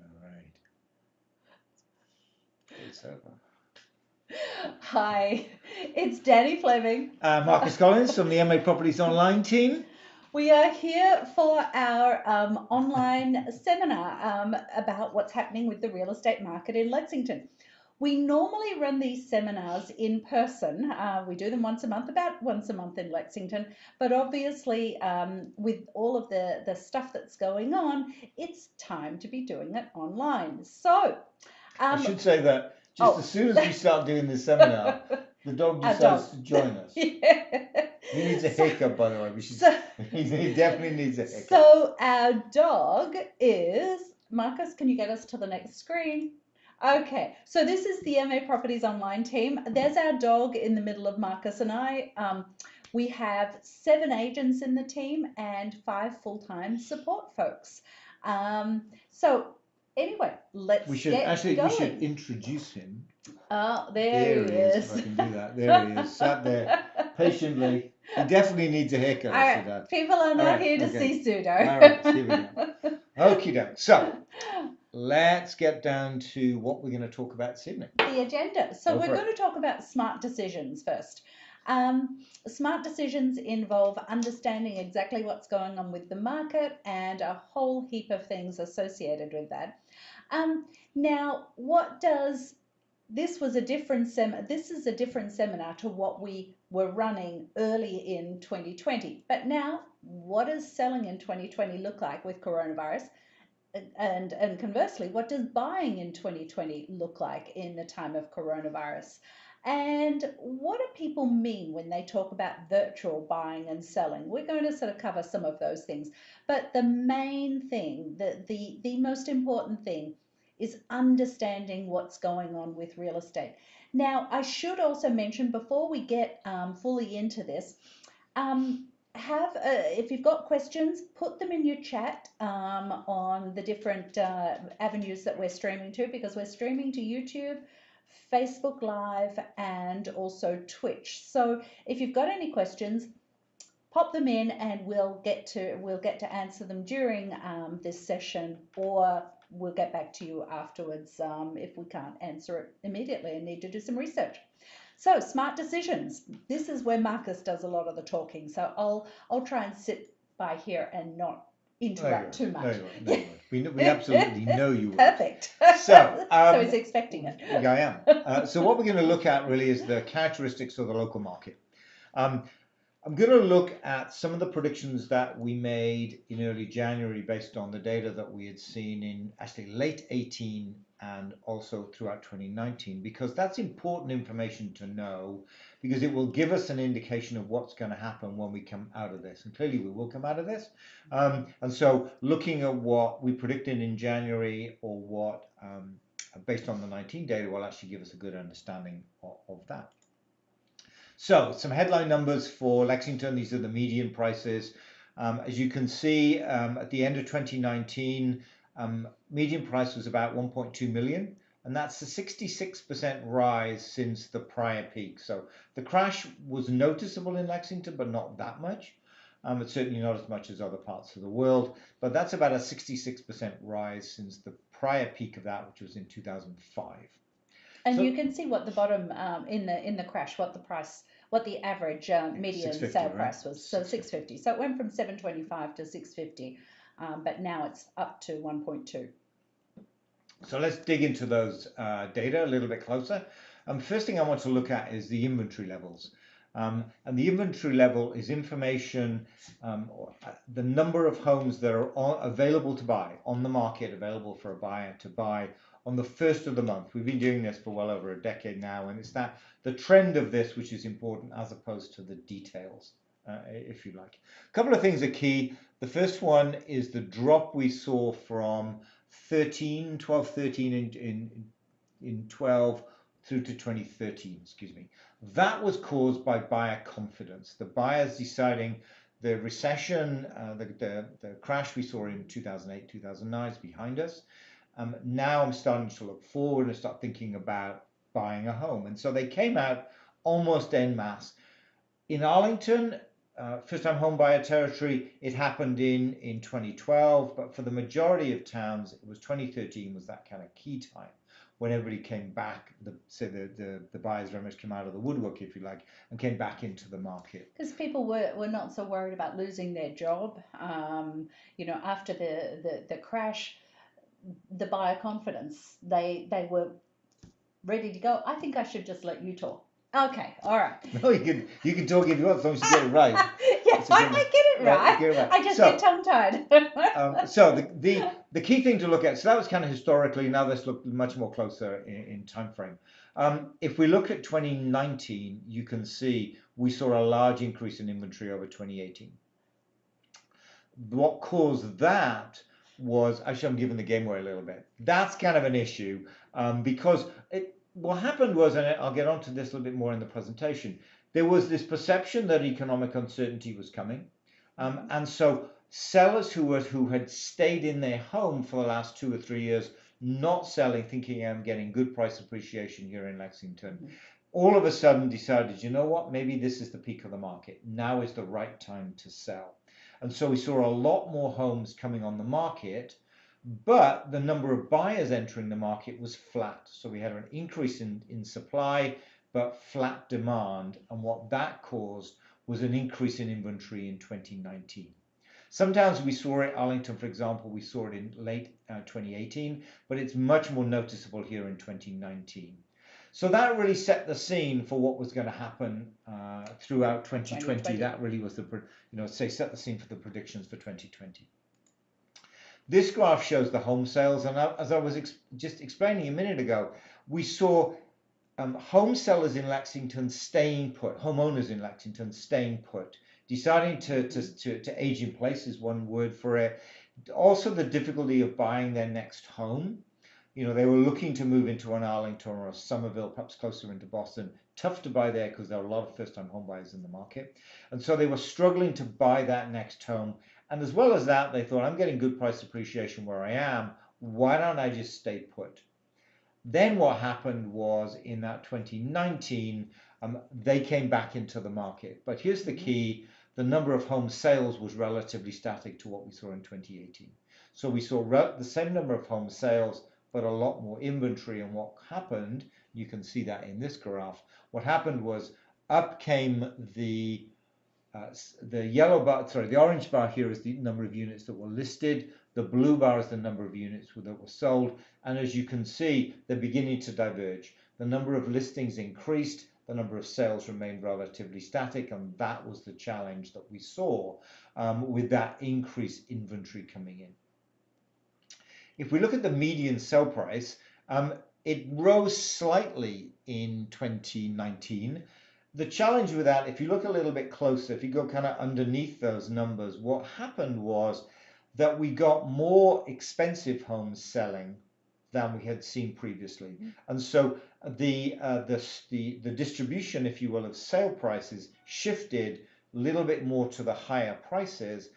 All right. It's over. Hi, it's Danny Fleming. Marcus Collins from the MA Properties Online team. We are here for our online seminar about what's happening with the real estate market in Lexington. We normally run these seminars in person. We do them once a month, about once a month in Lexington. But obviously, with all of the stuff that's going on, it's time to be doing it online. So, I should say that just as soon as we start doing this seminar, the dog decides to join us. Yeah. He needs a hiccup, by the way. He definitely needs a hiccup. So our dog is, Marcus, can you get us to the next screen? Okay, so this is the MA Properties Online team. There's our dog in the middle of Marcus and I. We have 7 agents in the team and 5 full-time support folks. So anyway, let's get going. We should introduce him. Oh, there he is. If I can do that. There he is, sat there patiently. He definitely needs a haircut. All right, people are not here to see Pseudo. All right, here we go. Okie doke. So let's get down to what we're going to talk about this evening. The agenda. So we're going to talk about smart decisions first. Smart decisions involve understanding exactly what's going on with the market and a whole heap of things associated with that. Now, this is a different seminar to what we were running early in 2020. But now, what does selling in 2020 look like with coronavirus? And conversely, what does buying in 2020 look like in the time of coronavirus? And what do people mean when they talk about virtual buying and selling? We're going to sort of cover some of those things. But the main thing, the most important thing, is understanding what's going on with real estate. Now, I should also mention before we get fully into this, if you've got questions, put them in your chat on the different avenues that we're streaming to, because we're streaming to YouTube, Facebook Live, and also Twitch. So if you've got any questions, pop them in and we'll get to answer them during this session, or we'll get back to you afterwards if we can't answer it immediately and need to do some research. So smart decisions. This is where Marcus does a lot of the talking. So I'll try and sit by here and not interrupt too much. No, we absolutely know you will. Perfect. So he's expecting it. Yeah, I am. So what we're going to look at really is the characteristics of the local market. I'm going to look at some of the predictions that we made in early January based on the data that we had seen in actually late 18 and also throughout 2019, because that's important information to know, because it will give us an indication of what's going to happen when we come out of this. And clearly we will come out of this. And so looking at what we predicted in January, or what based on the 19 data, will actually give us a good understanding of that. So some headline numbers for Lexington. These are the median prices. As you can see, at the end of 2019, median price was about 1.2 million, and that's a 66% rise since the prior peak. So the crash was noticeable in Lexington, but not that much. It's certainly not as much as other parts of the world, but that's about a 66% rise since the prior peak of that, which was in 2005. And so you can see what the bottom in the crash, what the average median sale price was. So 650. So it went from 725 to 650, but now it's up to 1.2. So let's dig into those data a little bit closer. First thing I want to look at is the inventory levels. And the inventory level is information, the number of homes that are available to buy, on the market, available for a buyer to buy on the first of the month. We've been doing this for well over a decade now, and it's the trend of this which is important, as opposed to the details, if you like. A couple of things are key. The first one is the drop we saw from 12, 13 in 12 through to 2013, excuse me. That was caused by buyer confidence. The buyers deciding the recession, the crash we saw in 2008, 2009 is behind us. Now I'm starting to look forward and start thinking about buying a home. And so they came out almost en masse. In Arlington, first-time home buyer territory, it happened in 2012, but for the majority of towns, it was 2013 was that kind of key time when everybody came back, the buyers very much came out of the woodwork, if you like, and came back into the market. Because people were not so worried about losing their job. After the crash, the buyer confidence, they were ready to go. I think I should just let you talk. Okay, all right. No, you can talk if you want, as long as you get it right. Yes, I might get it right. Get it right. I just get tongue-tied. So the key thing to look at, so that was kind of historically, now let's look much more closer in time frame. If we look at 2019, you can see we saw a large increase in inventory over 2018. What caused that was, actually I'm giving the game away a little bit. That's kind of an issue because what happened was, and I'll get onto this a little bit more in the presentation, there was this perception that economic uncertainty was coming. And so sellers who had stayed in their home for the last 2 or 3 years, not selling, thinking I'm getting good price appreciation here in Lexington, all of a sudden decided, you know what, maybe this is the peak of the market. Now is the right time to sell. And so we saw a lot more homes coming on the market, but the number of buyers entering the market was flat. So we had an increase in supply, but flat demand. And what that caused was an increase in inventory in 2019. Sometimes we saw it, Arlington, for example, we saw it in late 2018, but it's much more noticeable here in 2019. So that really set the scene for what was going to happen throughout 2020. That really was set the scene for the predictions for 2020. This graph shows the home sales, and as I was just explaining a minute ago, we saw home sellers in Lexington staying put, homeowners in Lexington staying put, deciding to age in place is one word for it. Also the difficulty of buying their next home. They were looking to move into an Arlington or a Somerville, perhaps closer into Boston. Tough to buy there because there are a lot of first-time home buyers in the market. And so they were struggling to buy that next home. And as well as that, they thought, I'm getting good price appreciation where I am. Why don't I just stay put? Then what happened was in that 2019, they came back into the market. But here's the key. The number of home sales was relatively static to what we saw in 2018. So we saw the same number of home sales, but a lot more inventory. And what happened, you can see that in this graph, what happened was up came the yellow bar, the orange bar here is the number of units that were listed. The blue bar is the number of units that were sold. And as you can see, they're beginning to diverge. The number of listings increased, the number of sales remained relatively static, and that was the challenge that we saw with that increased inventory coming in. If we look at the median sell price, it rose slightly in 2019. The challenge with that, if you look a little bit closer, if you go kind of underneath those numbers, what happened was that we got more expensive homes selling than we had seen previously. And so the distribution, if you will, of sale prices shifted a little bit more to the higher prices,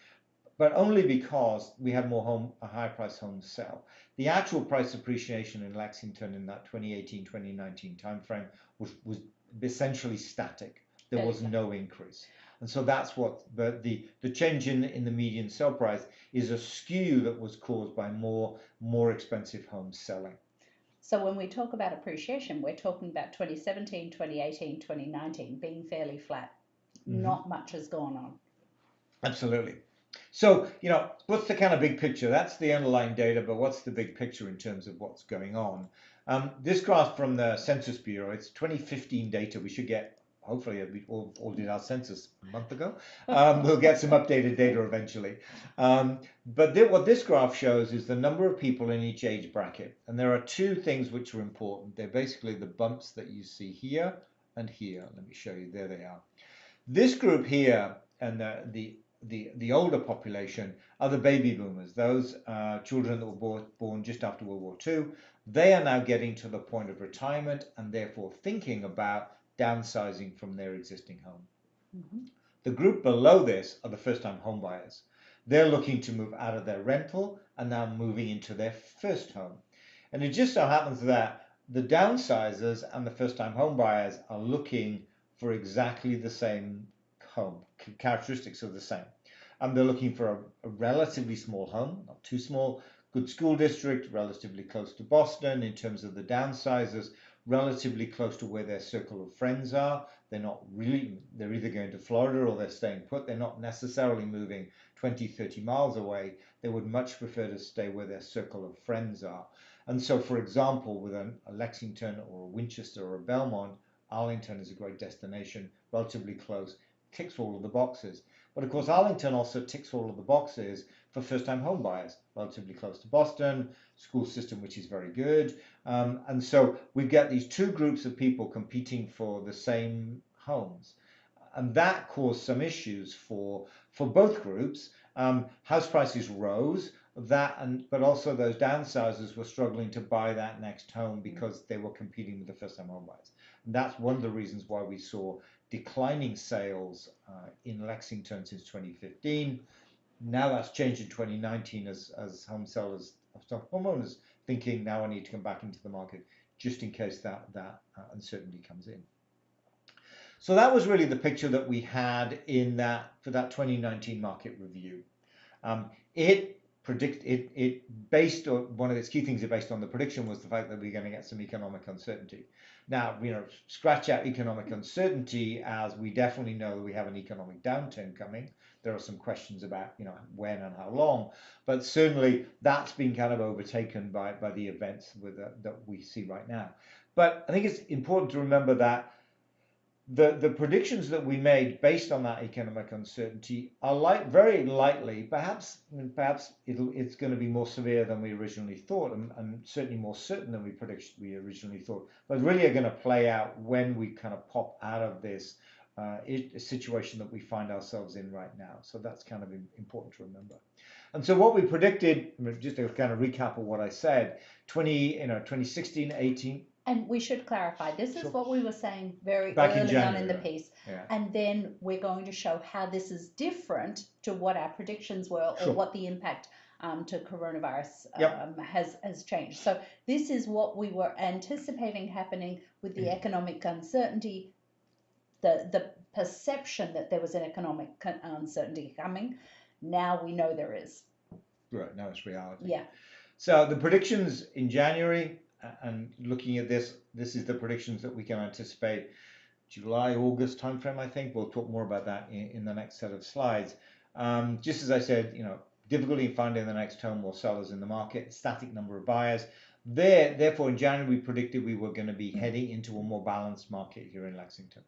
but only because we had more high price homes sell. The actual price appreciation in Lexington in that 2018-2019 timeframe was essentially static. There was no increase. And so that's what the change in the median sell price is a skew that was caused by more expensive homes selling. So when we talk about appreciation, we're talking about 2017, 2018, 2019 being fairly flat. Not much has gone on. Absolutely. So, what's the kind of big picture? That's the underlying data, but what's the big picture in terms of what's going on? This graph from the Census Bureau, it's 2015 data. We should get, hopefully, we all did our census a month ago. We'll get some updated data eventually. But what this graph shows is the number of people in each age bracket. And there are two things which are important. They're basically the bumps that you see here and here. Let me show you. There they are. This group here and the older population are the baby boomers, those children that were born just after World War II. They are now getting to the point of retirement and therefore thinking about downsizing from their existing home. The group below this are the first-time home buyers. They're looking to move out of their rental and now moving into their first home. And it just so happens that the downsizers and the first-time home buyers are looking for exactly the same home. Characteristics are the same. They're looking for a relatively small home, not too small, good school district, relatively close to Boston in terms of the downsizers, relatively close to where their circle of friends are. They're either going to Florida or they're staying put. They're not necessarily moving 20, 30 miles away. They would much prefer to stay where their circle of friends are. And so, for example, with a Lexington or a Winchester or a Belmont, Arlington is a great destination, relatively close, ticks all of the boxes. But of course, Arlington also ticks all of the boxes for first-time home buyers, relatively close to Boston, school system which is very good. And so we get these two groups of people competing for the same homes. And that caused some issues for both groups. House prices rose, but also those downsizers were struggling to buy that next home because they were competing with the first-time home buyers. And that's one of the reasons why we saw declining sales in Lexington since 2015. Now that's changed in 2019 as homeowners thinking, now I need to come back into the market just in case that uncertainty comes in. So that was really the picture that we had for that 2019 market review. Based on one of its key things it based on the prediction was the fact that we're going to get some economic uncertainty. Now, scratch out economic uncertainty, as we definitely know that we have an economic downturn coming. There are some questions about, when and how long, but certainly that's been kind of overtaken by the events that we see right now. But I think it's important to remember that the predictions that we made based on that economic uncertainty are very likely, perhaps it's going to be more severe than we originally thought, and certainly more certain than we originally thought, but really are going to play out when we kind of pop out of this situation that we find ourselves in right now. So that's kind of important to remember. And so what we predicted, just to kind of recap of what I said, 2016, 18. And we should clarify, this is what we were saying very Back early on in the piece. Yeah. And then we're going to show how this is different to what our predictions were, or what the impact to coronavirus has changed. So this is what we were anticipating happening with the economic uncertainty, the perception that there was an economic uncertainty coming. Now we know there is. Right, now it's reality. Yeah. So the predictions in January, and looking at this is the predictions that we can anticipate July, August timeframe. I think we'll talk more about that in the next set of slides. Just as I said, difficulty in finding the next home or sellers in the market, static number of buyers. Therefore, in January, we predicted we were going to be heading into a more balanced market here in Lexington.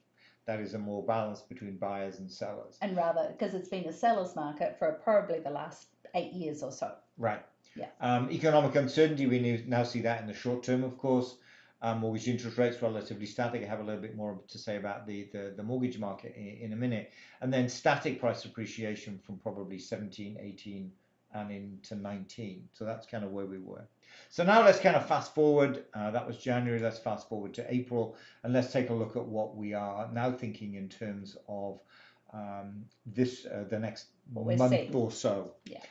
That is a more balance between buyers and sellers. And rather, because it's been a seller's market for probably the last 8 years or so. Right. Yeah. Economic uncertainty, we now see that in the short term, of course. Mortgage interest rates relatively static. I have a little bit more to say about the mortgage market in a minute. And then static price appreciation from probably 17, 18 and into 19. So that's kind of where we were. So now let's kind of fast forward. That was January. Let's fast forward to April. And let's take a look at what we are now thinking in terms of the next month or so. Yeah.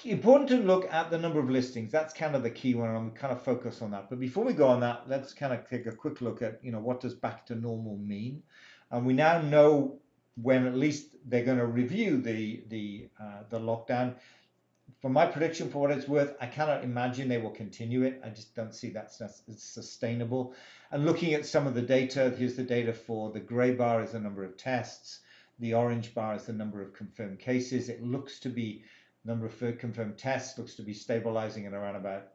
Important to look at the number of listings. That's kind of the key one, and I'm kind of focus on that. But before we go on that, let's kind of take a quick look at what does back to normal mean. And we now know when at least they're going to review the lockdown. For my prediction, for what it's worth, I cannot imagine they will continue it. I just don't see that it's sustainable. And looking at some of the data, here's the data for the gray bar is the number of tests. The orange bar is the number of confirmed cases. It looks to be, number of confirmed tests looks to be stabilizing at around about,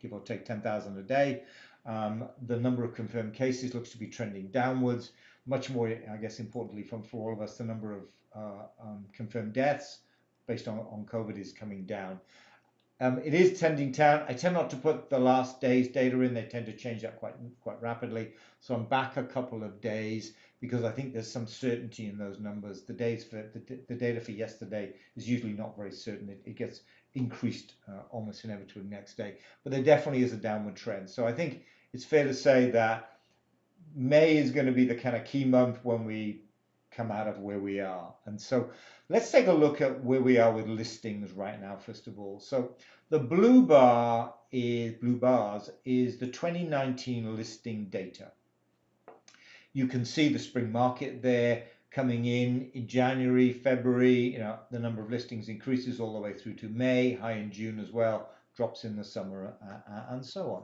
give or take 10,000 a day. The number of confirmed cases looks to be trending downwards. Much more, I guess, importantly for all of us, the number of confirmed deaths based on COVID is coming down. It is tending down. I tend not to put the last day's data in. They tend to change that quite rapidly. So I'm back a couple of days because I think there's some certainty in those numbers. The data for yesterday is usually not very certain. It gets increased almost inevitably next day. But there definitely is a downward trend. So I think it's fair to say that May is going to be the kind of key month when we come out of where we are. And so let's take a look at where we are with listings right now, first of all. So the blue bars is the 2019 listing data. You can see the spring market there coming in January, February. The number of listings increases all the way through to May, high in June as well, drops in the summer, and so on.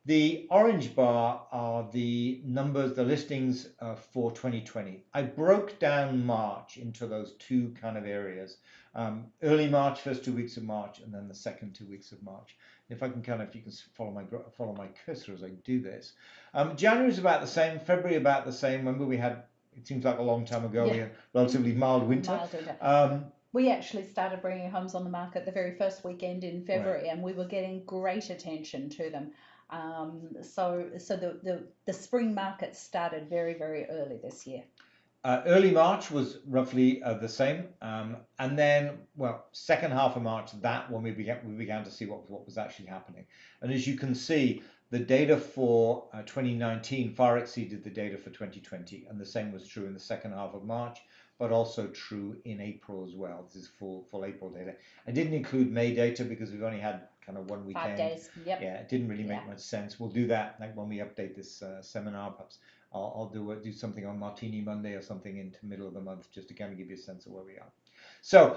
The orange bar are the numbers, the listings for 2020. I broke down March into those two kind of areas. Early March, first 2 weeks of March, and then the second 2 weeks of March. If I can if you can follow my cursor as I do this. January is about the same, February about the same. Remember we had, it seems like a long time ago, we had relatively mild winter. We actually started bringing homes on the market the very first weekend in February, right. And we were getting great attention to them. So the spring market started very, very early this year. Early March was roughly the same, and then, second half of March, that when we began to see what was actually happening. And as you can see, the data for 2019 far exceeded the data for 2020, and the same was true in the second half of March, but also true in April as well. This is full April data. I didn't include May data because we've only had kind of 1 weekend. 5 days. Yep. Yeah, it didn't really make much sense. We'll do that like when we update this seminar. Perhaps I'll do something on Martini Monday or something into the middle of the month just to kind of give you a sense of where we are. So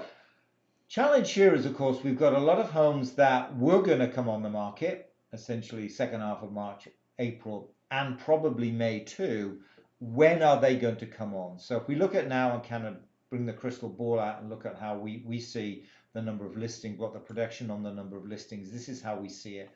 challenge here is, of course, we've got a lot of homes that were going to come on the market, essentially second half of March, April, and probably May too. When are they going to come on? So if we look at now and kind of bring the crystal ball out and look at how we see the number of listings, what the projection on the number of listings, this is how we see it.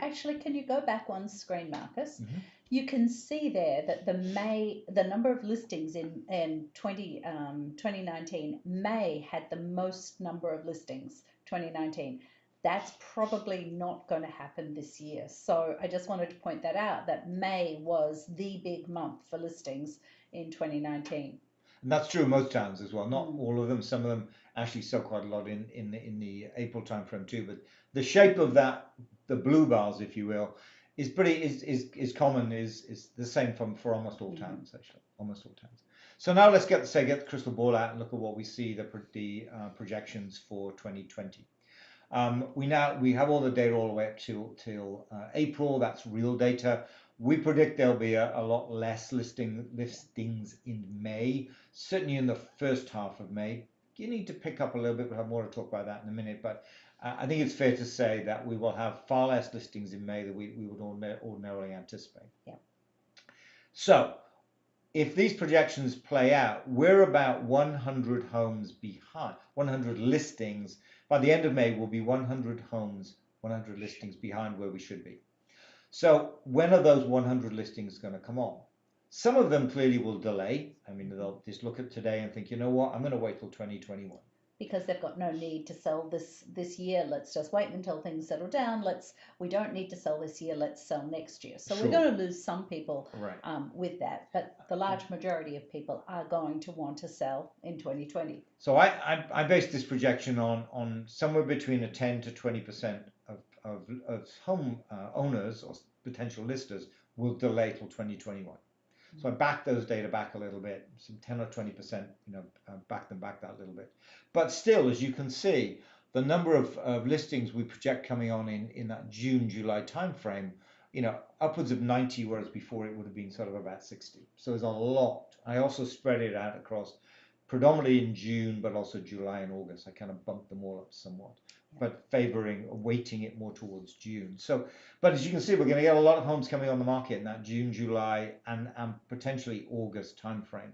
Actually, can you go back one screen, Marcus? Mm-hmm. You can see there that the number of listings in 2019, May had the most number of listings, 2019. That's probably not going to happen this year. So I just wanted to point that out, that May was the big month for listings in 2019. And that's true in most towns as well. Not all of them. Some of them actually sell quite a lot in the April timeframe too. But the shape of that, the blue bars, if you will, is common, is the same for almost all towns, actually, almost all towns. So now let's get the crystal ball out and look at what we see the projections for 2020. We have all the data all the way up till April. That's real data. We predict there'll be a lot less listings in May, certainly in the first half of May. You need to pick up a little bit. We'll have more to talk about that in a minute. But I think it's fair to say that we will have far less listings in May than we would ordinarily anticipate. Yeah. So if these projections play out, we're about 100 homes behind, 100 listings. By the end of May, we'll be 100 listings behind where we should be. So when are those 100 listings going to come on? Some of them clearly will delay. I mean, they'll just look at today and think, you know what, I'm going to wait till 2021. Because they've got no need to sell this year. Let's just wait until things settle down. We don't need to sell this year. Let's sell next year. So we're going to lose some people with that, but the large majority of people are going to want to sell in 2020. So I based this projection on somewhere between a 10 to 20% of home owners or potential listers will delay till 2021. So I backed those data back a little bit, some 10 or 20%, back that little bit. But still, as you can see, the number of listings we project coming on in that June, July timeframe, upwards of 90, whereas before it would have been sort of about 60. So there's a lot. I also spread it out across predominantly in June, but also July and August. I kind of bumped them all up somewhat, but weighting it more towards June. So, but as you can see, we're going to get a lot of homes coming on the market in that June, July, and potentially August timeframe.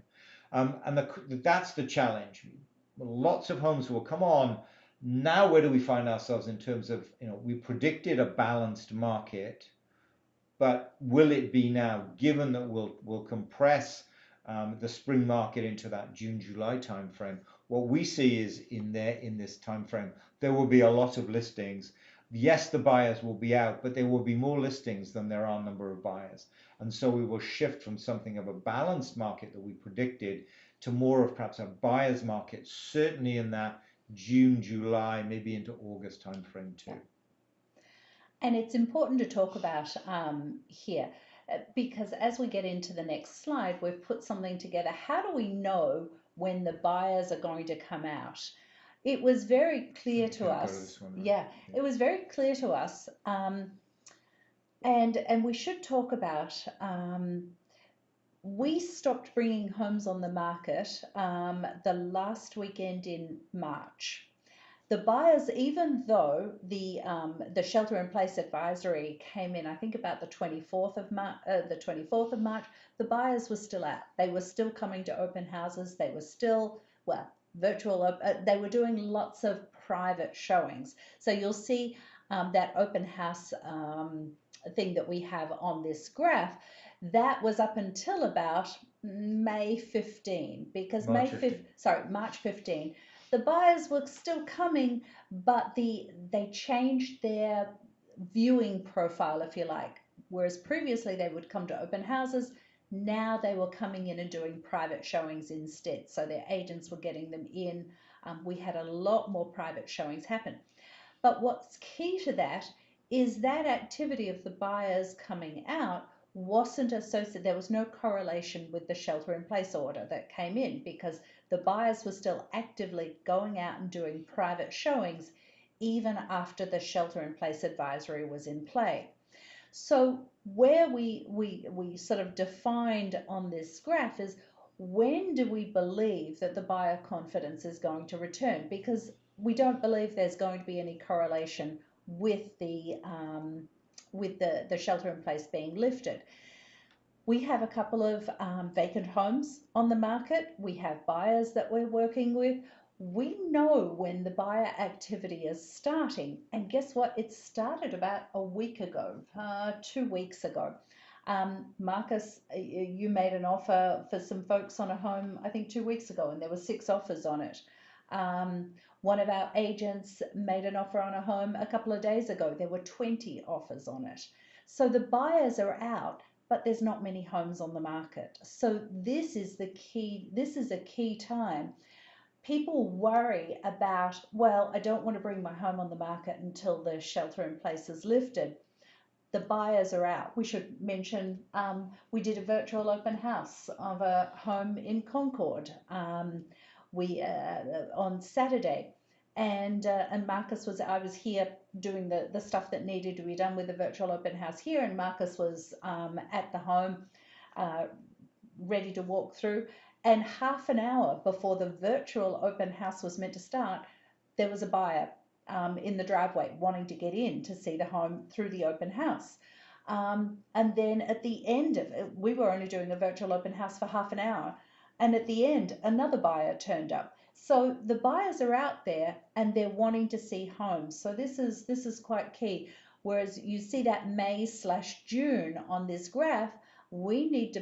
And that's the challenge. Lots of homes will come on. Now, where do we find ourselves in terms of, we predicted a balanced market, but will it be now, given that we'll compress the spring market into that June, July timeframe? What we see is in this timeframe, there will be a lot of listings. Yes, the buyers will be out, but there will be more listings than there are number of buyers. And so we will shift from something of a balanced market that we predicted to more of perhaps a buyer's market, certainly in that June, July, maybe into August timeframe too. And it's important to talk about here, because as we get into the next slide, we've put something together. How do we know when the buyers are going to come out? It was very clear to us. It was very clear to us. And we should talk about we stopped bringing homes on the market the last weekend in March. The buyers, even though the shelter-in-place advisory came in, I think about the 24th of March, the buyers were still out. They were still coming to open houses. They were still, well, virtual. They were doing lots of private showings. So you'll see that open house thing that we have on this graph. That was up until about May 15, because March 15. March 15, the buyers were still coming, but they changed their viewing profile, if you like. Whereas previously they would come to open houses, now they were coming in and doing private showings instead. So their agents were getting them in. We had a lot more private showings happen. But what's key to that is that activity of the buyers coming out wasn't associated, there was no correlation with the shelter in place order that came in, because the buyers were still actively going out and doing private showings even after the shelter in place advisory was in play. So where we sort of defined on this graph is, when do we believe that the buyer confidence is going to return? Because we don't believe there's going to be any correlation with the shelter in place being lifted. We have a couple of vacant homes on the market. We have buyers that we're working with. We know when the buyer activity is starting, and guess what? It started about a week ago, 2 weeks ago. Marcus, you made an offer for some folks on a home, I think 2 weeks ago, and there were 6 offers on it. One of our agents made an offer on a home a couple of days ago. There were 20 offers on it. So the buyers are out, but there's not many homes on the market. So this is the key. This is a key time. People worry about, well, I don't want to bring my home on the market until the shelter in place is lifted. The buyers are out. We should mention we did a virtual open house of a home in Concord on Saturday, and Marcus I was here doing the stuff that needed to be done with the virtual open house here, and Marcus was at the home ready to walk through, and half an hour before the virtual open house was meant to start, there was a buyer in the driveway wanting to get in to see the home through the open house. And then at the end of it, we were only doing a virtual open house for half an hour, and at the end another buyer turned up. So the buyers are out there and they're wanting to see homes. So this is quite key. Whereas you see that May/June on this graph, we need to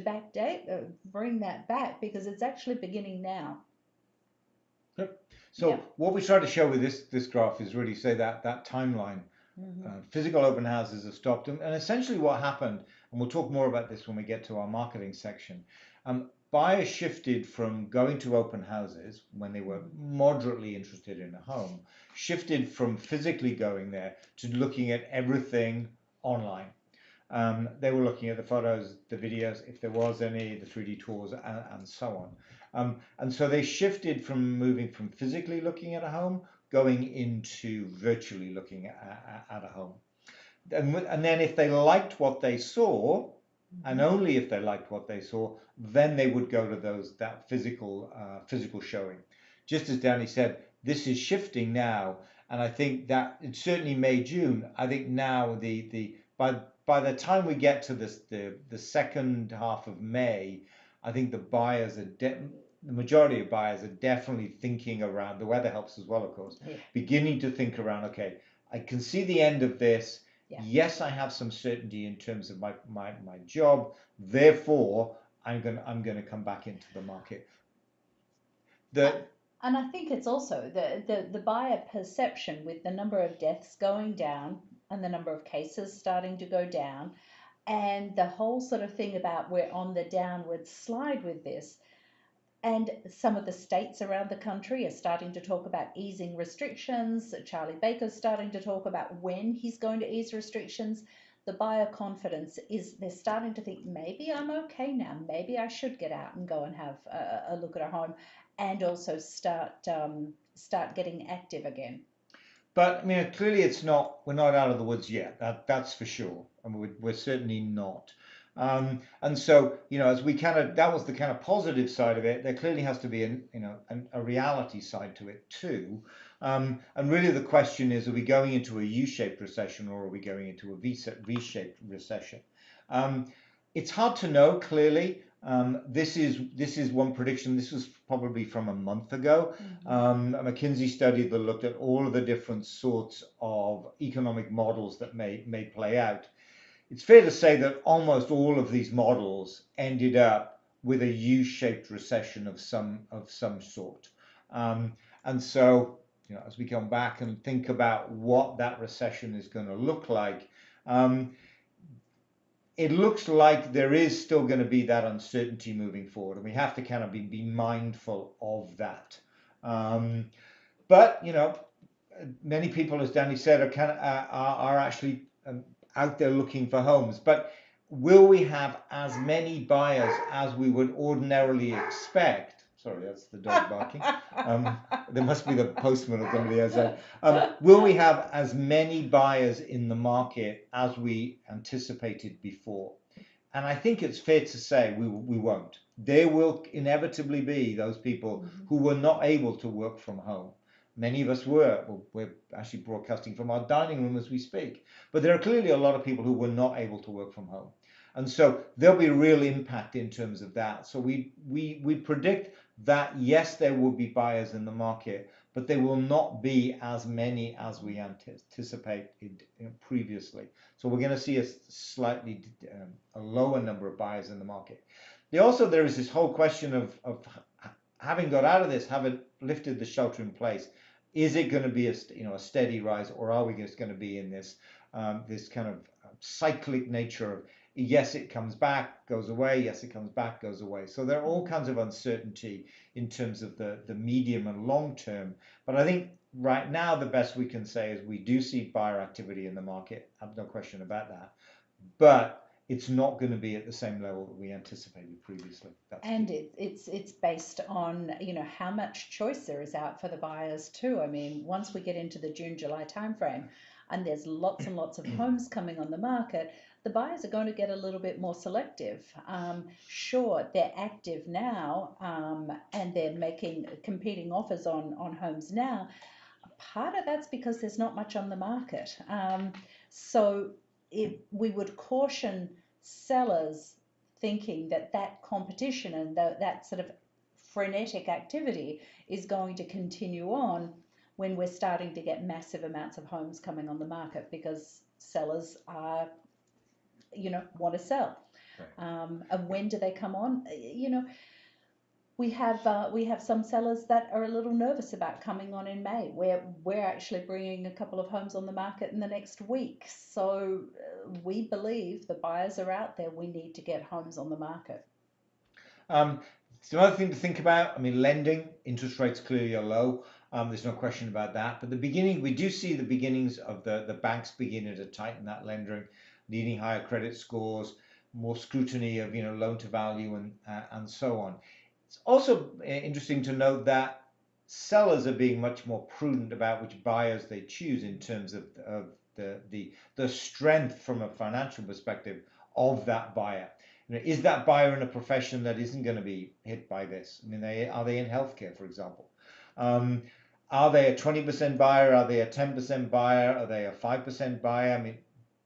bring that back, because it's actually beginning now. Yep. So what we try to show with this graph is really say that timeline. Physical open houses have stopped, and essentially what happened, and we'll talk more about this when we get to our marketing section, buyers shifted from going to open houses when they were moderately interested in a home, shifted from physically going there to looking at everything online. They were looking at the photos, the videos, if there was any, the 3D tours, and so on. And so they shifted from moving from physically looking at a home, going into virtually looking at a home. And then if they liked what they saw, and only if they liked what they saw, then they would go to that physical showing. Just as Danny said, this is shifting now, and I think that it's certainly May, June. I think now by the time we get to the second half of May, I think the majority of buyers are definitely thinking around, the weather helps as well, of course, beginning to think around, okay, I can see the end of this. Yeah. Yes, I have some certainty in terms of my job. Therefore, I'm going to come back into the market. And I think it's also the buyer perception, with the number of deaths going down and the number of cases starting to go down, and the whole sort of thing about we're on the downward slide with this. And some of the states around the country are starting to talk about easing restrictions. Charlie Baker's starting to talk about when he's going to ease restrictions. The buyer confidence they're starting to think, maybe I'm okay now. Maybe I should get out and go and have a look at a home, and also start getting active again. But I mean, clearly we're not out of the woods yet. That's for sure. I mean, we're certainly not. And so, as we that was the kind of positive side of it. There clearly has to be a reality side to it too. And really the question is, are we going into a U-shaped recession or are we going into a V-shaped recession? It's hard to know clearly. This is one prediction. This was probably from a month ago. A McKinsey study that looked at all of the different sorts of economic models that may play out. It's fair to say that almost all of these models ended up with a U-shaped recession of some sort. And so, as we come back and think about what that recession is going to look like, it looks like there is still going to be that uncertainty moving forward, and we have to kind of be mindful of that. But many people, as Danny said, are actually out there looking for homes. But will we have as many buyers as we would ordinarily expect? Sorry, that's the dog barking. There must be the postman or somebody outside. Will we have as many buyers in the market as we anticipated before? And I think it's fair to say we won't. There will inevitably be those people who were not able to work from home. Many of us were. We're actually broadcasting from our dining room as we speak. But there are clearly a lot of people who were not able to work from home. And so there'll be a real impact in terms of that. So we predict that, yes, there will be buyers in the market, but there will not be as many as we anticipated previously. So we're going to see a slightly a lower number of buyers in the market. There is this whole question of having got out of this, having lifted the shelter in place, is it going to be a steady rise, or are we just going to be in this kind of cyclic nature of, yes, it comes back, goes away, yes, it comes back, goes away. So there are all kinds of uncertainty in terms of the medium and long term. But I think right now the best we can say is we do see buyer activity in the market. I have no question about that. But it's not going to be at the same level that we anticipated previously. And it's based on how much choice there is out for the buyers too. I mean, once we get into the June-July timeframe, and there's lots and lots of homes coming on the market, the buyers are going to get a little bit more selective. Sure, they're active now, and they're making competing offers on homes now. Part of that's because there's not much on the market. So we would caution sellers thinking that competition and that sort of frenetic activity is going to continue on when we're starting to get massive amounts of homes coming on the market, because sellers are, want to sell. Right. And when do they come on? We have some sellers that are a little nervous about coming on in May. We're actually bringing a couple of homes on the market in the next week. So we believe the buyers are out there. We need to get homes on the market. It's another thing to think about. I mean, lending, interest rates clearly are low. There's no question about that. But we do see the beginnings of the banks beginning to tighten that lending, needing higher credit scores, more scrutiny of loan to value and so on. It's also interesting to note that sellers are being much more prudent about which buyers they choose in terms of the strength from a financial perspective of that buyer. Is that buyer in a profession that isn't going to be hit by this? I mean, are they in healthcare, for example? Are they a 20% buyer? Are they a 10% buyer? Are they a 5% buyer? I mean,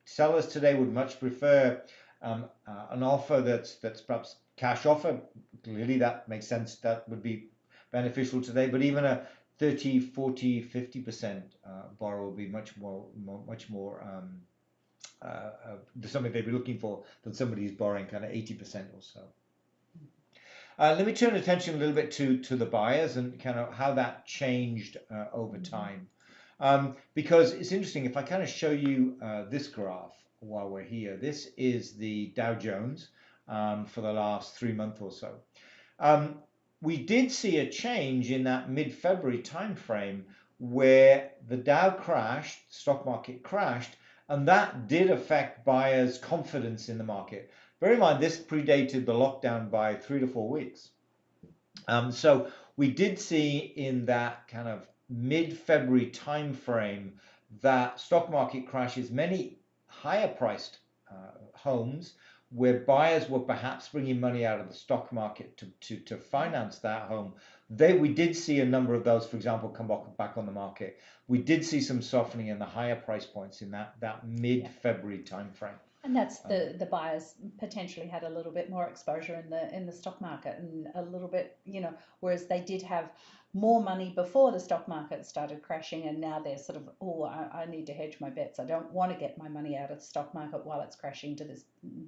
sellers today would much prefer an offer that's perhaps cash offer. Clearly that makes sense. That would be beneficial today, but even a 30, 40, 50% borrower will be much more something they'd be looking for than somebody who's borrowing kind of 80% or so. Let me turn attention a little bit to the buyers and kind of how that changed over time. Because it's interesting, if I kind of show you this graph while we're here, this is the Dow Jones for the last 3 months or so. We did see a change in that mid-February timeframe where the Dow crashed, the stock market crashed, and that did affect buyers' confidence in the market. Bear in mind, this predated the lockdown by 3 to 4 weeks. So we did see in that kind of mid-February timeframe that stock market crashes, many higher priced homes where buyers were perhaps bringing money out of the stock market to finance that home, we did see a number of those, for example, come back on the market. We did see some softening in the higher price points in that mid-February timeframe. And that's the buyers potentially had a little bit more exposure in the stock market, and a little bit, whereas they did have more money before the stock market started crashing, and now they're sort of, I need to hedge my bets. I don't want to get my money out of the stock market while it's crashing to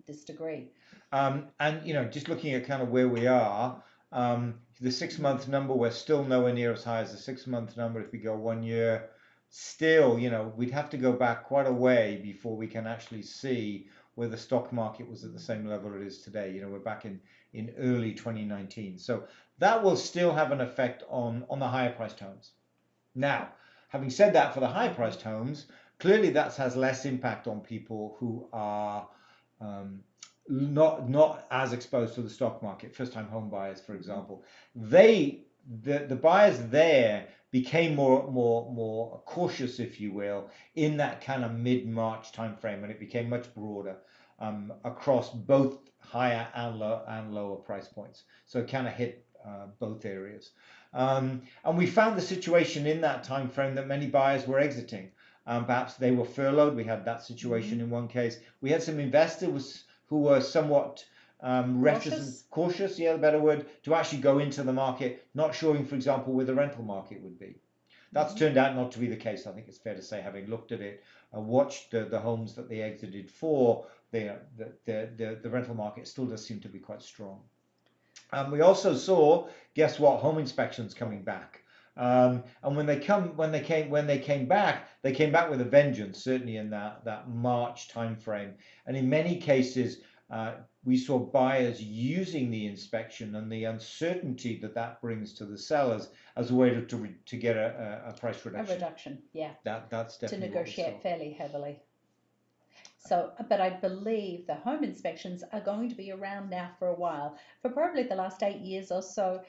this degree. And just looking at kind of where we are, the 6-month number, we're still nowhere near as high as the 6-month number. If we go 1 year, still, we'd have to go back quite a way before we can actually see where the stock market was at the same level it is today. We're back in early 2019. So that will still have an effect on the higher priced homes. Now, having said that, for the higher priced homes, clearly that has less impact on people who are not as exposed to the stock market, first time home buyers, for example. The buyers there became more cautious, if you will, in that kind of mid-March timeframe, and it became much broader across both higher and lower price points. So it kind of hit both areas. And we found the situation in that timeframe that many buyers were exiting. Perhaps they were furloughed. We had that situation in one case. We had some investors who were somewhat cautious, the better word, to actually go into the market, not showing, for example, where the rental market would be. That's turned out not to be the case. I think it's fair to say, having looked at it, watched the homes that they exited for, the rental market still does seem to be quite strong. We also saw, guess what, home inspections coming back. And when they came back with a vengeance, certainly in that March timeframe. And in many cases, we saw buyers using the inspection and the uncertainty that brings to the sellers as a way to get a price reduction. A reduction, yeah. That's definitely to negotiate fairly heavily. So, but I believe the home inspections are going to be around now for a while. For probably the last 8 years or so,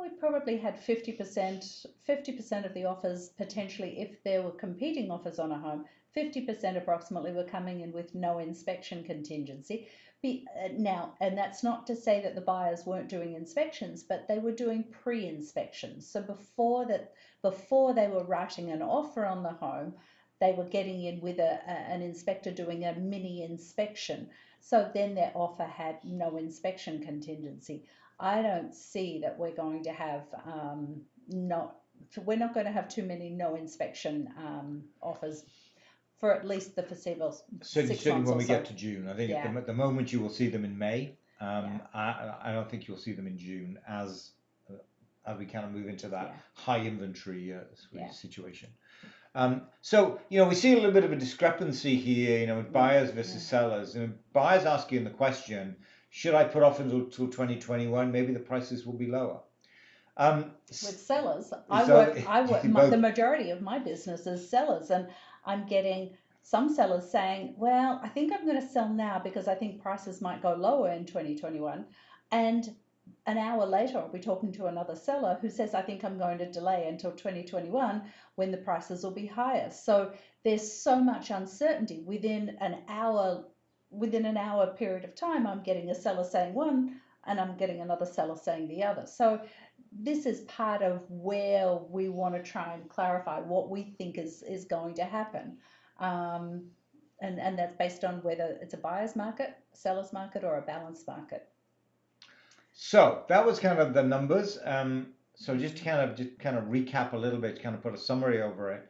we probably had 50% of the offers potentially, if there were competing offers on a home, 50% approximately were coming in with no inspection contingency. Now, and that's not to say that the buyers weren't doing inspections, but they were doing pre-inspections. So before they were writing an offer on the home, they were getting in with an inspector doing a mini inspection. So then their offer had no inspection contingency. I don't see that we're going to have we're not going to have too many no inspection offers for at least the foreseeable 6 months. Certainly when we get to June. I think at the moment you will see them in May. I don't think you'll see them in June as we kind of move into that high inventory situation. So, we see a little bit of a discrepancy here, with buyers versus sellers. Buyers asking the question, should I put off until 2021? Maybe the prices will be lower. With sellers, I work the majority of my business is sellers, and I'm getting some sellers saying, well, I think I'm going to sell now because I think prices might go lower in 2021. And an hour later, I'll be talking to another seller who says, I think I'm going to delay until 2021 when the prices will be higher. So there's so much uncertainty within an hour period of time. I'm getting a seller saying one and I'm getting another seller saying the other. So this is part of where we want to try and clarify what we think is going to happen. And that's based on whether it's a buyer's market, seller's market, or a balanced market. So that was kind of the numbers. So just to kind of recap a little bit, kind of put a summary over it.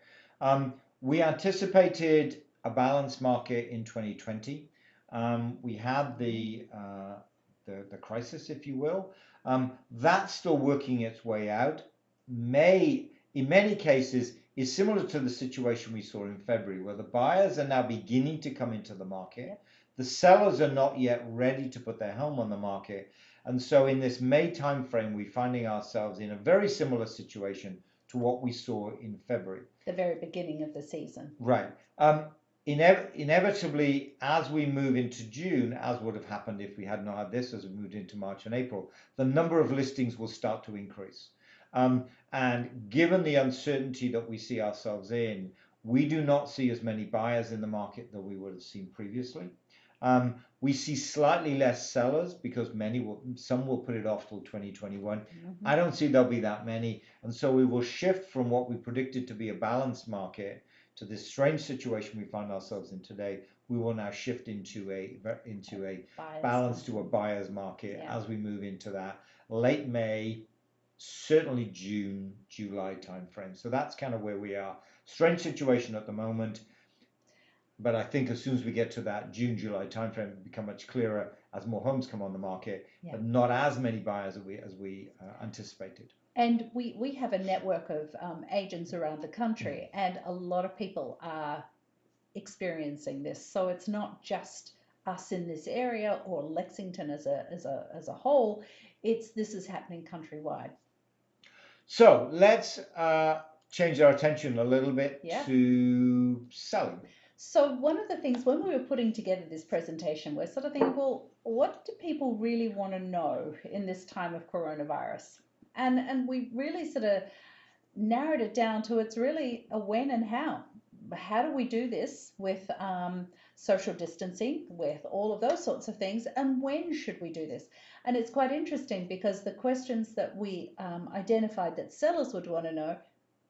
We anticipated a balanced market in 2020. We had the crisis, if you will. That's still working its way out. May, in many cases, is similar to the situation we saw in February, where the buyers are now beginning to come into the market. The sellers are not yet ready to put their home on the market. And so in this May timeframe, we're finding ourselves in a very similar situation to what we saw in February. The very beginning of the season. Right. Inevitably, as we move into June, as would have happened if we had not had this, as we moved into March and April, the number of listings will start to increase. And given the uncertainty that we see ourselves in, we do not see as many buyers in the market that we would have seen previously. We see slightly less sellers because some will put it off till 2021. I don't see there'll be that many, and so we will shift from what we predicted to be a balanced market to this strange situation we find ourselves in today. We will now shift into a balance to a buyer's market as we move into that late May, certainly June, July timeframe. So that's kind of where we are. Strange situation at the moment. But I think as soon as we get to that June, July timeframe, it'll become much clearer as more homes come on the market, but not as many buyers as we anticipated. And we have a network of agents around the country, and a lot of people are experiencing this. So it's not just us in this area or Lexington as a whole. This is happening countrywide. So let's change our attention a little bit to selling. So one of the things when we were putting together this presentation, we're sort of thinking, well, what do people really want to know in this time of coronavirus? And we really sort of narrowed it down to it's really a when and how. How do we do this with social distancing, with all of those sorts of things, and when should we do this? And it's quite interesting because the questions that we identified that sellers would want to know,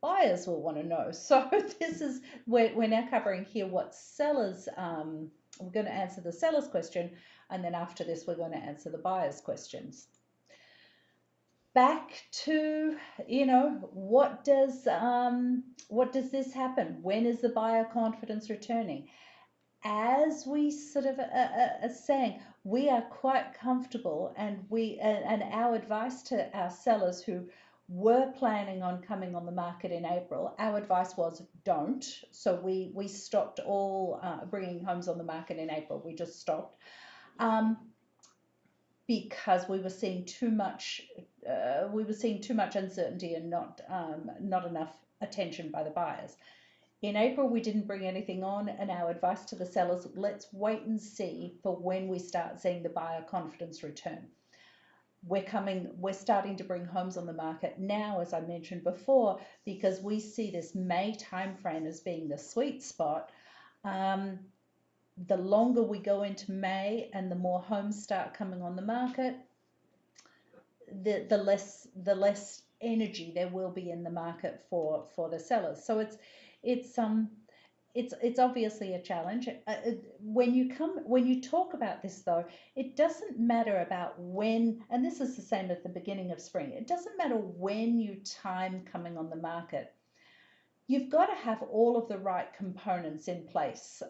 buyers will want to know. So this is we're now covering here what sellers, we're going to answer the sellers question, and then after this we're going to answer the buyers questions. Back to, what does this happen? When is the buyer confidence returning? As we sort of are saying, we are quite comfortable, and our advice to our sellers who were planning on coming on the market in April, our advice was don't. So we stopped all bringing homes on the market in April. We just stopped because we were seeing too much uncertainty and not enough attention by the buyers. In April, we didn't bring anything on, and our advice to the sellers, let's wait and see for when we start seeing the buyer confidence return. We're starting to bring homes on the market now, as I mentioned before, because we see this May timeframe as being the sweet spot. The longer we go into May and the more homes start coming on the market, the less energy there will be in the market for the sellers. So it's obviously a challenge. When you talk about this though, it doesn't matter about when, and this is the same at the beginning of spring, it doesn't matter when you time coming on the market. You've got to have all of the right components in place.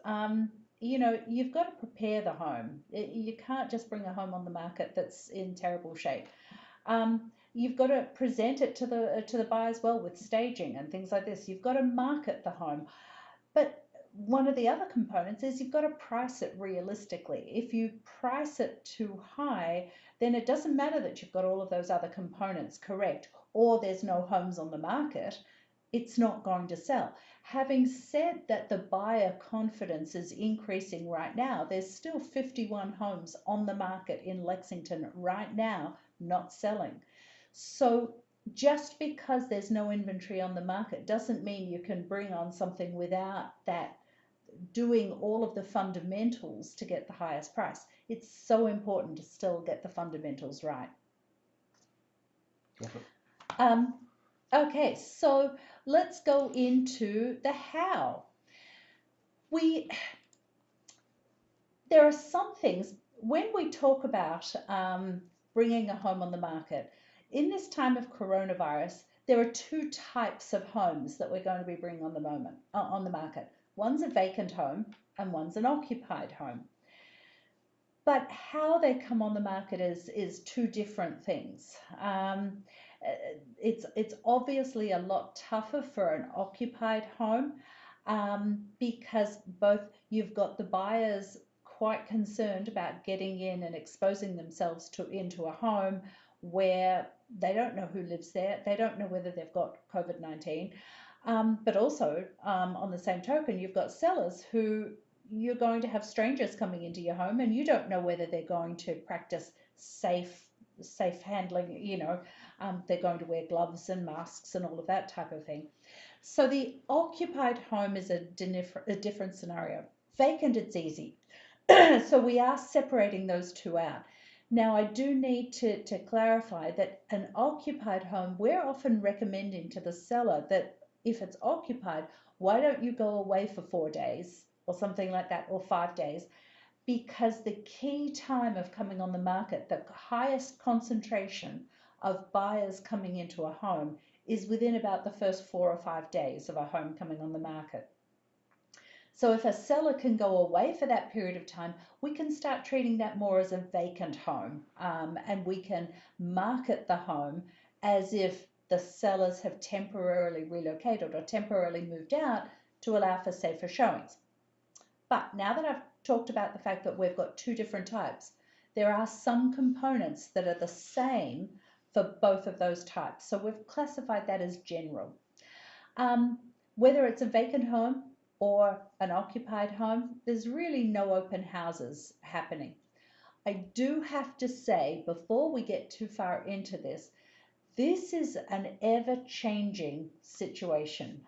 You've got to prepare the home. You can't just bring a home on the market that's in terrible shape. You've got to present it to the buyers well with staging and things like this. You've got to market the home. But one of the other components is you've got to price it realistically. If you price it too high, then it doesn't matter that you've got all of those other components correct, or there's no homes on the market. It's not going to sell. Having said that, the buyer confidence is increasing right now. There's still 51 homes on the market in Lexington right now, not selling. So just because there's no inventory on the market doesn't mean you can bring on something without that doing all of the fundamentals to get the highest price. It's so important to still get the fundamentals right. Okay, so let's go into the how. There are some things, when we talk about bringing a home on the market, in this time of coronavirus, there are two types of homes that we're going to be bringing on the market. One's a vacant home and one's an occupied home. But how they come on the market is two different things. It's obviously a lot tougher for an occupied home because both you've got the buyers quite concerned about getting in and exposing themselves into a home where they don't know who lives there, they don't know whether they've got COVID-19, but also on the same token, you've got sellers who you're going to have strangers coming into your home and you don't know whether they're going to practice safe handling, they're going to wear gloves and masks and all of that type of thing. So the occupied home is a different scenario. Vacant, it's easy. So we are separating those two out. Now, I do need to clarify that an occupied home, we're often recommending to the seller that if it's occupied, why don't you go away for 4 days or something like that, or 5 days? Because the key time of coming on the market, the highest concentration of buyers coming into a home is within about the first 4 or 5 days of a home coming on the market. So if a seller can go away for that period of time, we can start treating that more as a vacant home, and we can market the home as if the sellers have temporarily relocated or temporarily moved out to allow for safer showings. But now that I've talked about the fact that we've got two different types, there are some components that are the same for both of those types. So we've classified that as general. Whether it's a vacant home or an occupied home, there's really no open houses happening. I do have to say, before we get too far into this, this is an ever-changing situation.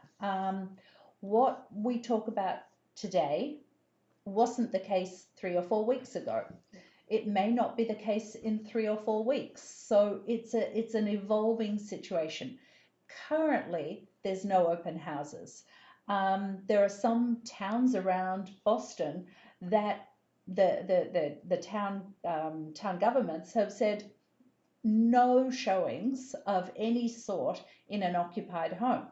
What we talk about today wasn't the case 3 or 4 weeks ago. It may not be the case in 3 or 4 weeks. So it's an evolving situation. Currently, there's no open houses. There are some towns around Boston that the town governments have said no showings of any sort in an occupied home.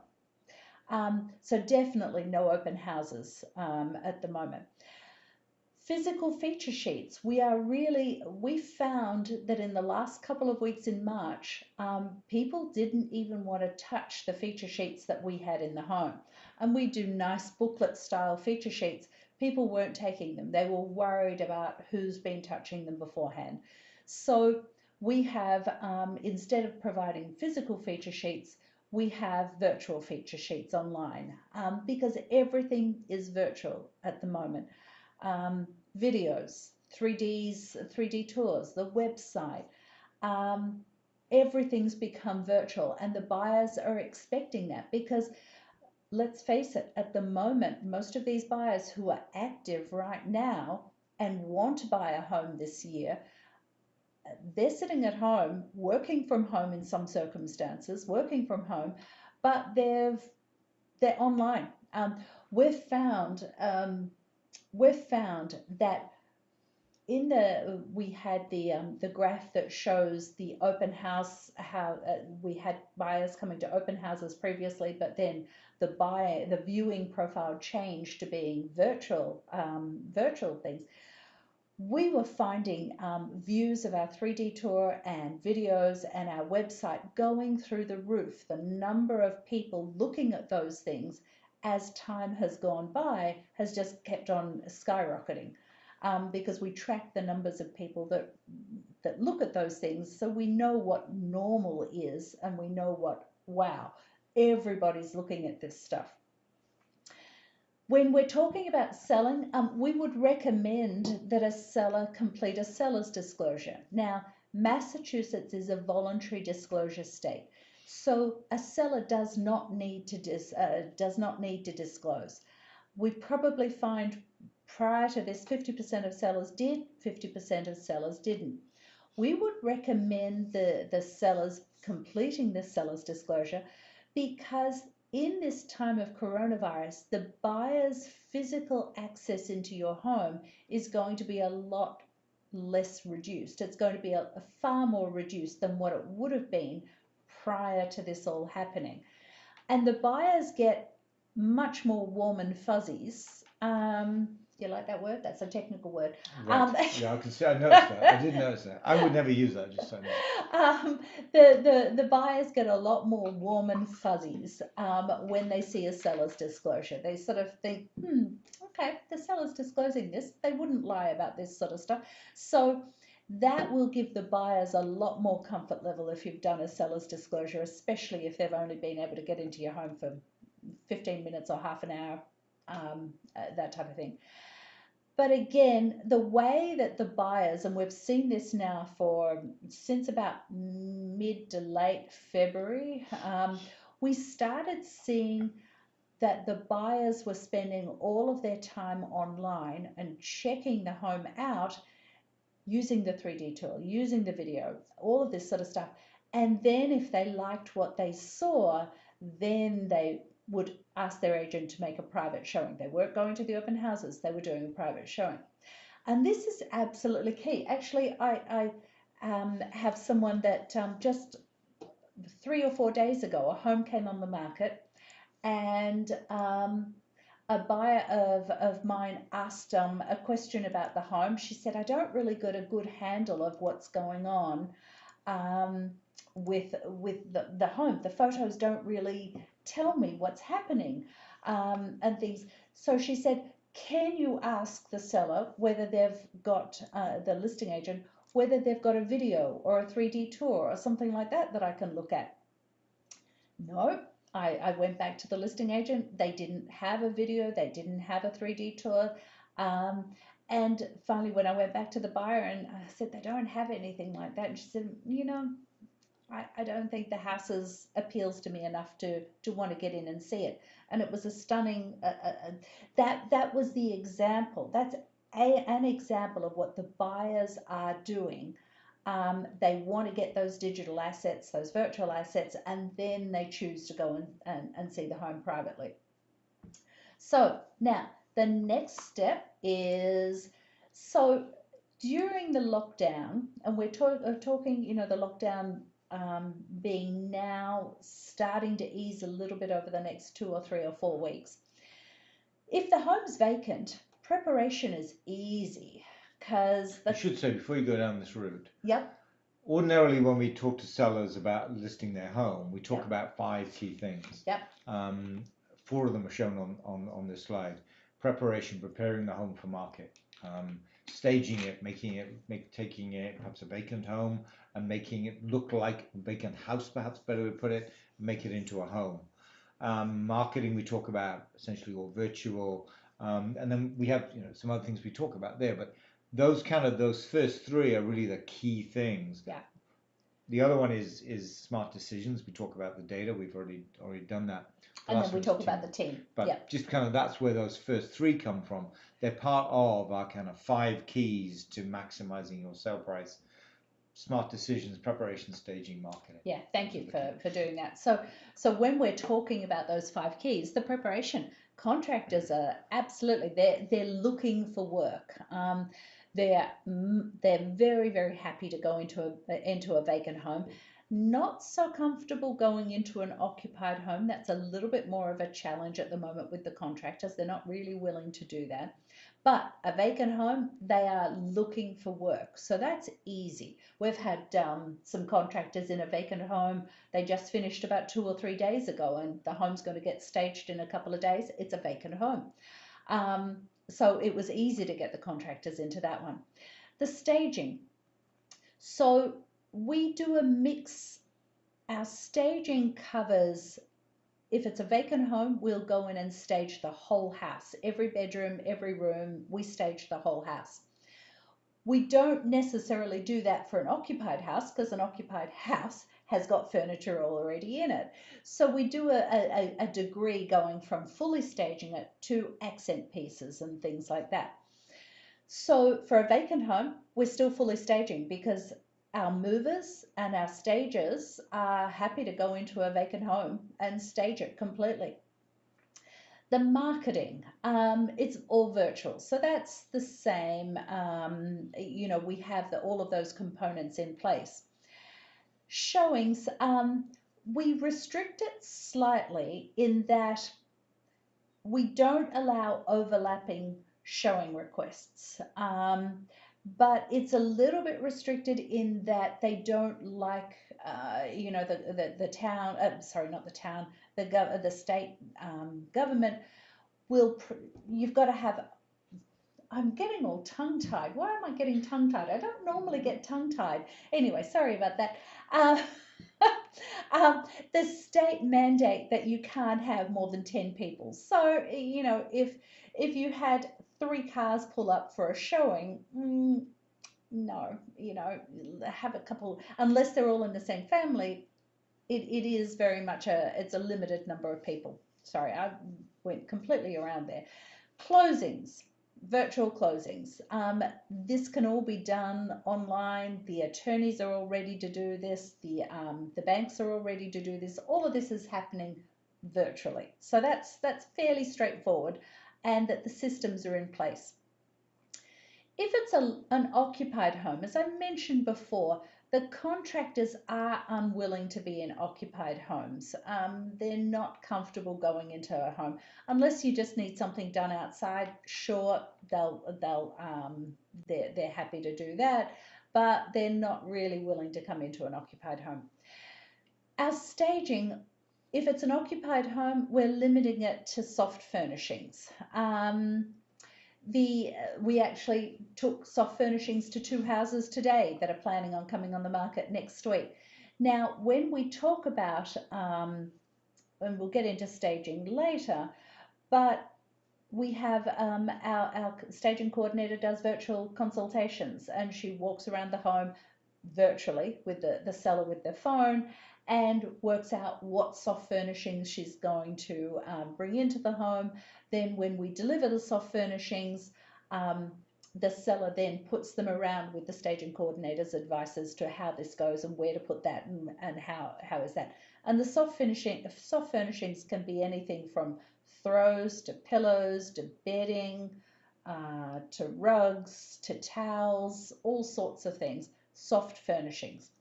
So definitely no open houses at the moment. Physical feature sheets. We found that in the last couple of weeks in March, people didn't even want to touch the feature sheets that we had in the home. And we do nice booklet style feature sheets. People weren't taking them. They were worried about who's been touching them beforehand. So we have, instead of providing physical feature sheets, we have virtual feature sheets online, because everything is virtual at the moment. Videos, 3D tours, the website, everything's become virtual, and the buyers are expecting that because, let's face it, at the moment, most of these buyers who are active right now and want to buy a home this year, they're sitting at home, working from home in some circumstances, working from home, but they're online. We've found that we had the graph that shows the open house, how we had buyers coming to open houses previously, but then the viewing profile changed to being virtual things. We were finding views of our 3D tour and videos and our website going through the roof. The number of people looking at those things as time has gone by has just kept on skyrocketing, because we track the numbers of people that look at those things, so we know what normal is, and we know what, wow, everybody's looking at this stuff. When we're talking about selling, we would recommend that a seller complete a seller's disclosure. Now, Massachusetts is a voluntary disclosure state, so a seller does not need to disclose. We probably find prior to this 50% of sellers did, 50% of sellers didn't. We would recommend the sellers completing the seller's disclosure because in this time of coronavirus, the buyer's physical access into your home is going to be a lot less reduced. It's going to be a far more reduced than what it would have been prior to this all happening. And the buyers get much more warm and fuzzies. Do you like that word? That's a technical word. Right. Yeah, I can see. I noticed that. I did notice that. I would never use that. Just so I know. The buyers get a lot more warm and fuzzies when they see a seller's disclosure. They sort of think, okay, the seller's disclosing this. They wouldn't lie about this sort of stuff. So that will give the buyers a lot more comfort level if you've done a seller's disclosure, especially if they've only been able to get into your home for 15 minutes or half an hour, that type of thing. But again, the way that the buyers, and we've seen this now since about mid to late February, we started seeing that the buyers were spending all of their time online and checking the home out using the 3D tool, using the video, all of this sort of stuff. And then if they liked what they saw, then they would ask their agent to make a private showing. They weren't going to the open houses, they were doing a private showing. And this is absolutely key. Actually, I have someone that just 3 or 4 days ago, a home came on the market, and a buyer of mine asked a question about the home. She said, I don't really get a good handle of what's going on with the home. The photos don't really tell me what's happening and things. So she said, can you ask the seller whether they've got, the listing agent, whether they've got a video or a 3D tour or something like that I can look at? No. I went back to the listing agent. They didn't have a video. They didn't have a 3D tour. And finally, when I went back to the buyer and I said, they don't have anything like that. And she said, I don't think the house appeals to me enough to want to get in and see it. And it was a stunning, that was the example. That's an example of what the buyers are doing. They want to get those digital assets, those virtual assets, and then they choose to go and see the home privately. So now the next step is, so during the lockdown, and we're talking, the lockdown being now starting to ease a little bit over the next 2 or 3 or 4 weeks. If the home's vacant, preparation is easy. I should say, before you go down this route, yep. Ordinarily, when we talk to sellers about listing their home, we talk yep. about 5 key things. Yep. 4 of them are shown on this slide. Preparation, preparing the home for market. Staging it, taking it perhaps a vacant home and making it look like a vacant house, perhaps better to put it, make it into a home. Marketing, we talk about essentially all virtual, and then we have some other things we talk about there, but those first 3 are really the key things. Yeah. The other one is smart decisions. We talk about the data. We've already done that. And then we talk about the team. But yep. just that's where those first 3 come from. They're part of our 5 keys to maximizing your sale price. Smart decisions, preparation, staging, marketing. Yeah, thank you for doing that. So when we're talking about those 5 keys, the preparation, contractors are absolutely, they're looking for work. They're very, very happy to go into a vacant home. Not so comfortable going into an occupied home. That's a little bit more of a challenge at the moment with the contractors. They're not really willing to do that. But a vacant home, they are looking for work. So that's easy. We've had some contractors in a vacant home. They just finished about 2 or 3 days ago, and the home's going to get staged in a couple of days. It's a vacant home. So it was easy to get the contractors into that one. The staging. So we do a mix. Our staging covers, if it's a vacant home, we'll go in and stage the whole house. Every bedroom, every room, we stage the whole house. We don't necessarily do that for an occupied house because an occupied house has got furniture already in it. So we do a degree going from fully staging it to accent pieces and things like that. So for a vacant home, we're still fully staging because our movers and our stagers are happy to go into a vacant home and stage it completely. The marketing, it's all virtual. So that's the same, we have all of those components in place. Showings, we restrict it slightly in that we don't allow overlapping showing requests. But it's a little bit restricted in that they don't like, the town, not the town, the state government you've got to have, I'm getting all tongue-tied. Why am I getting tongue-tied? I don't normally get tongue-tied. Anyway, sorry about that. The state mandate that you can't have more than 10 people. So, if you had 3 cars pull up for a showing, no, have a couple, unless they're all in the same family, it is very much it's a limited number of people. Sorry, went completely around there. Closings, virtual closings. This can all be done online. The attorneys are all ready to do this. The banks are all ready to do this. All of this is happening virtually. So that's fairly straightforward, and that the systems are in place. If it's an occupied home, as I mentioned before, the contractors are unwilling to be in occupied homes. They're not comfortable going into a home unless you just need something done outside. Sure, they're happy to do that, but they're not really willing to come into an occupied home. Our staging, if it's an occupied home, we're limiting it to soft furnishings. We actually took soft furnishings to 2 houses today that are planning on coming on the market next week. Now, when we talk about, and we'll get into staging later, but we have our staging coordinator does virtual consultations, and she walks around the home virtually with the seller with their phone, and works out what soft furnishings she's going to bring into the home. Then when we deliver the soft furnishings, the seller then puts them around with the staging coordinator's advice as to how this goes and where to put that and how is that. And the soft furnishings can be anything from throws to pillows to bedding to rugs to towels, all sorts of things, soft furnishings.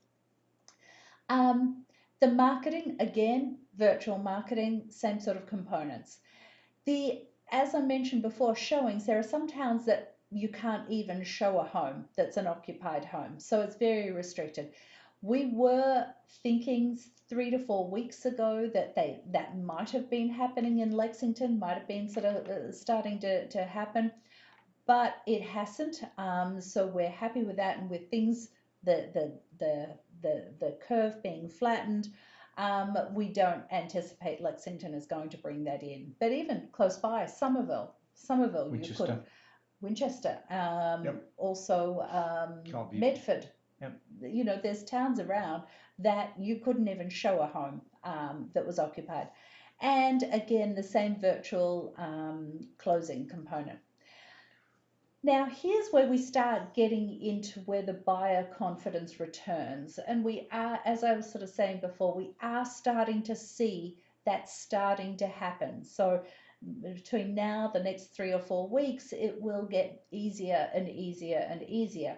The marketing, again, virtual marketing, same sort of components. As I mentioned before, showings, there are some towns that you can't even show a home that's an occupied home, so it's very restricted. We were thinking 3 to 4 weeks ago that might have been happening in Lexington, might have been sort of starting to happen, but it hasn't. So we're happy with that, and with things the curve being flattened, we don't anticipate Lexington is going to bring that in. But even close by, Somerville, Winchester, Yep. Also Medford. Yep. You know, there's towns around that you couldn't even show a home that was occupied. And again, the same virtual closing component. Now, here's where we start getting into where the buyer confidence returns. And we are, as I was sort of saying before, we are starting to see that starting to happen. So between now, the next 3 or 4 weeks, it will get easier and easier and easier.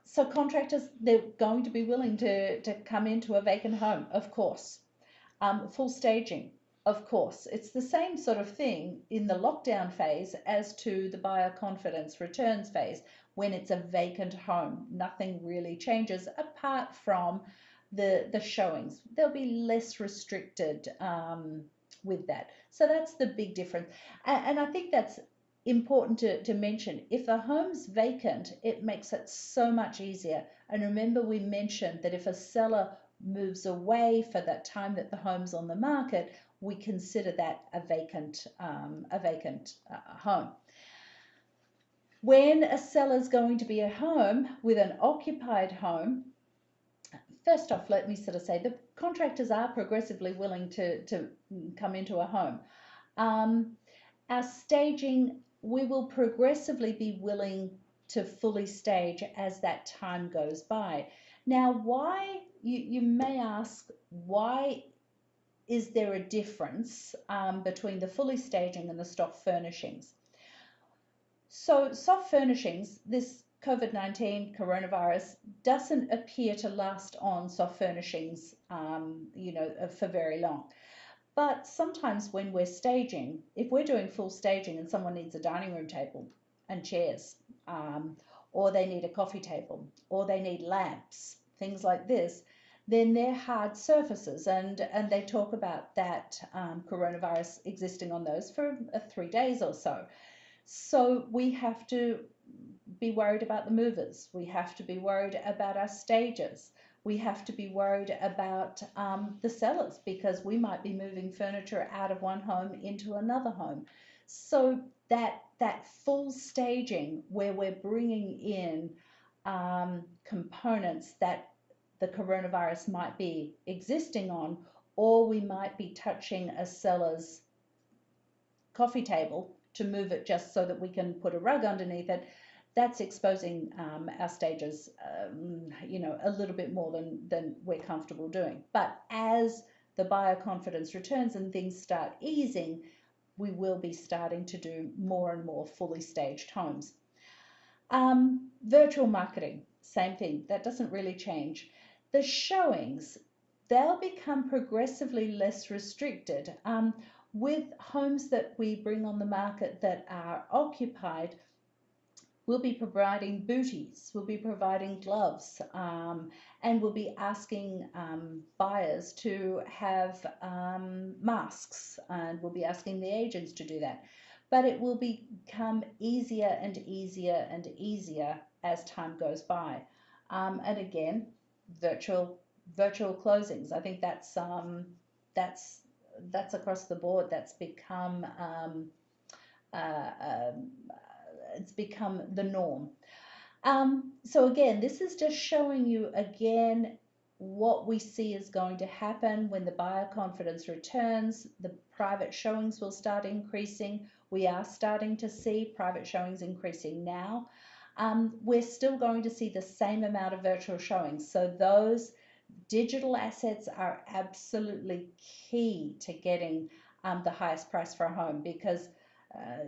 So contractors, they're going to be willing to come into a vacant home, of course. Full staging. Of course, it's the same sort of thing in the lockdown phase as to the buyer confidence returns phase. When it's a vacant home, nothing really changes apart from the showings. They'll be less restricted with that. So that's the big difference. And I think that's important to mention. If a home's vacant, it makes it so much easier. And remember, we mentioned that if a seller moves away for that time that the home's on the market, we consider that a vacant home. When a seller's going to be at home with an occupied home, first off, let me sort of say the contractors are progressively willing to come into a home. Our staging, we will progressively be willing to fully stage as that time goes by. Now, why, you may ask, why is there a difference between the fully staging and the soft furnishings? So soft furnishings, this COVID-19 coronavirus doesn't appear to last on soft furnishings, for very long. But sometimes when we're staging, if we're doing full staging and someone needs a dining room table and chairs, or they need a coffee table, or they need lamps, things like this, then they're hard surfaces, and they talk about that coronavirus existing on those for 3 days or so. So we have to be worried about the movers. We have to be worried about our stagers. We have to be worried about the sellers, because we might be moving furniture out of one home into another home. So that full staging where we're bringing in components that the coronavirus might be existing on, or we might be touching a seller's coffee table to move it just so that we can put a rug underneath it. That's exposing our stages, a little bit more than we're comfortable doing. But as the buyer confidence returns and things start easing, we will be starting to do more and more fully staged homes. Virtual marketing, same thing. That doesn't really change. The showings, they'll become progressively less restricted. With homes that we bring on the market that are occupied, we'll be providing booties, we'll be providing gloves, and we'll be asking buyers to have masks, and we'll be asking the agents to do that. But it will become easier and easier and easier as time goes by. And again, virtual closings. I think that's across the board. That's become it's become the norm. So again, this is just showing you again what we see is going to happen when the buyer confidence returns. The private showings will start increasing. We are starting to see private showings increasing now. We're still going to see the same amount of virtual showings. So those digital assets are absolutely key to getting the highest price for a home, because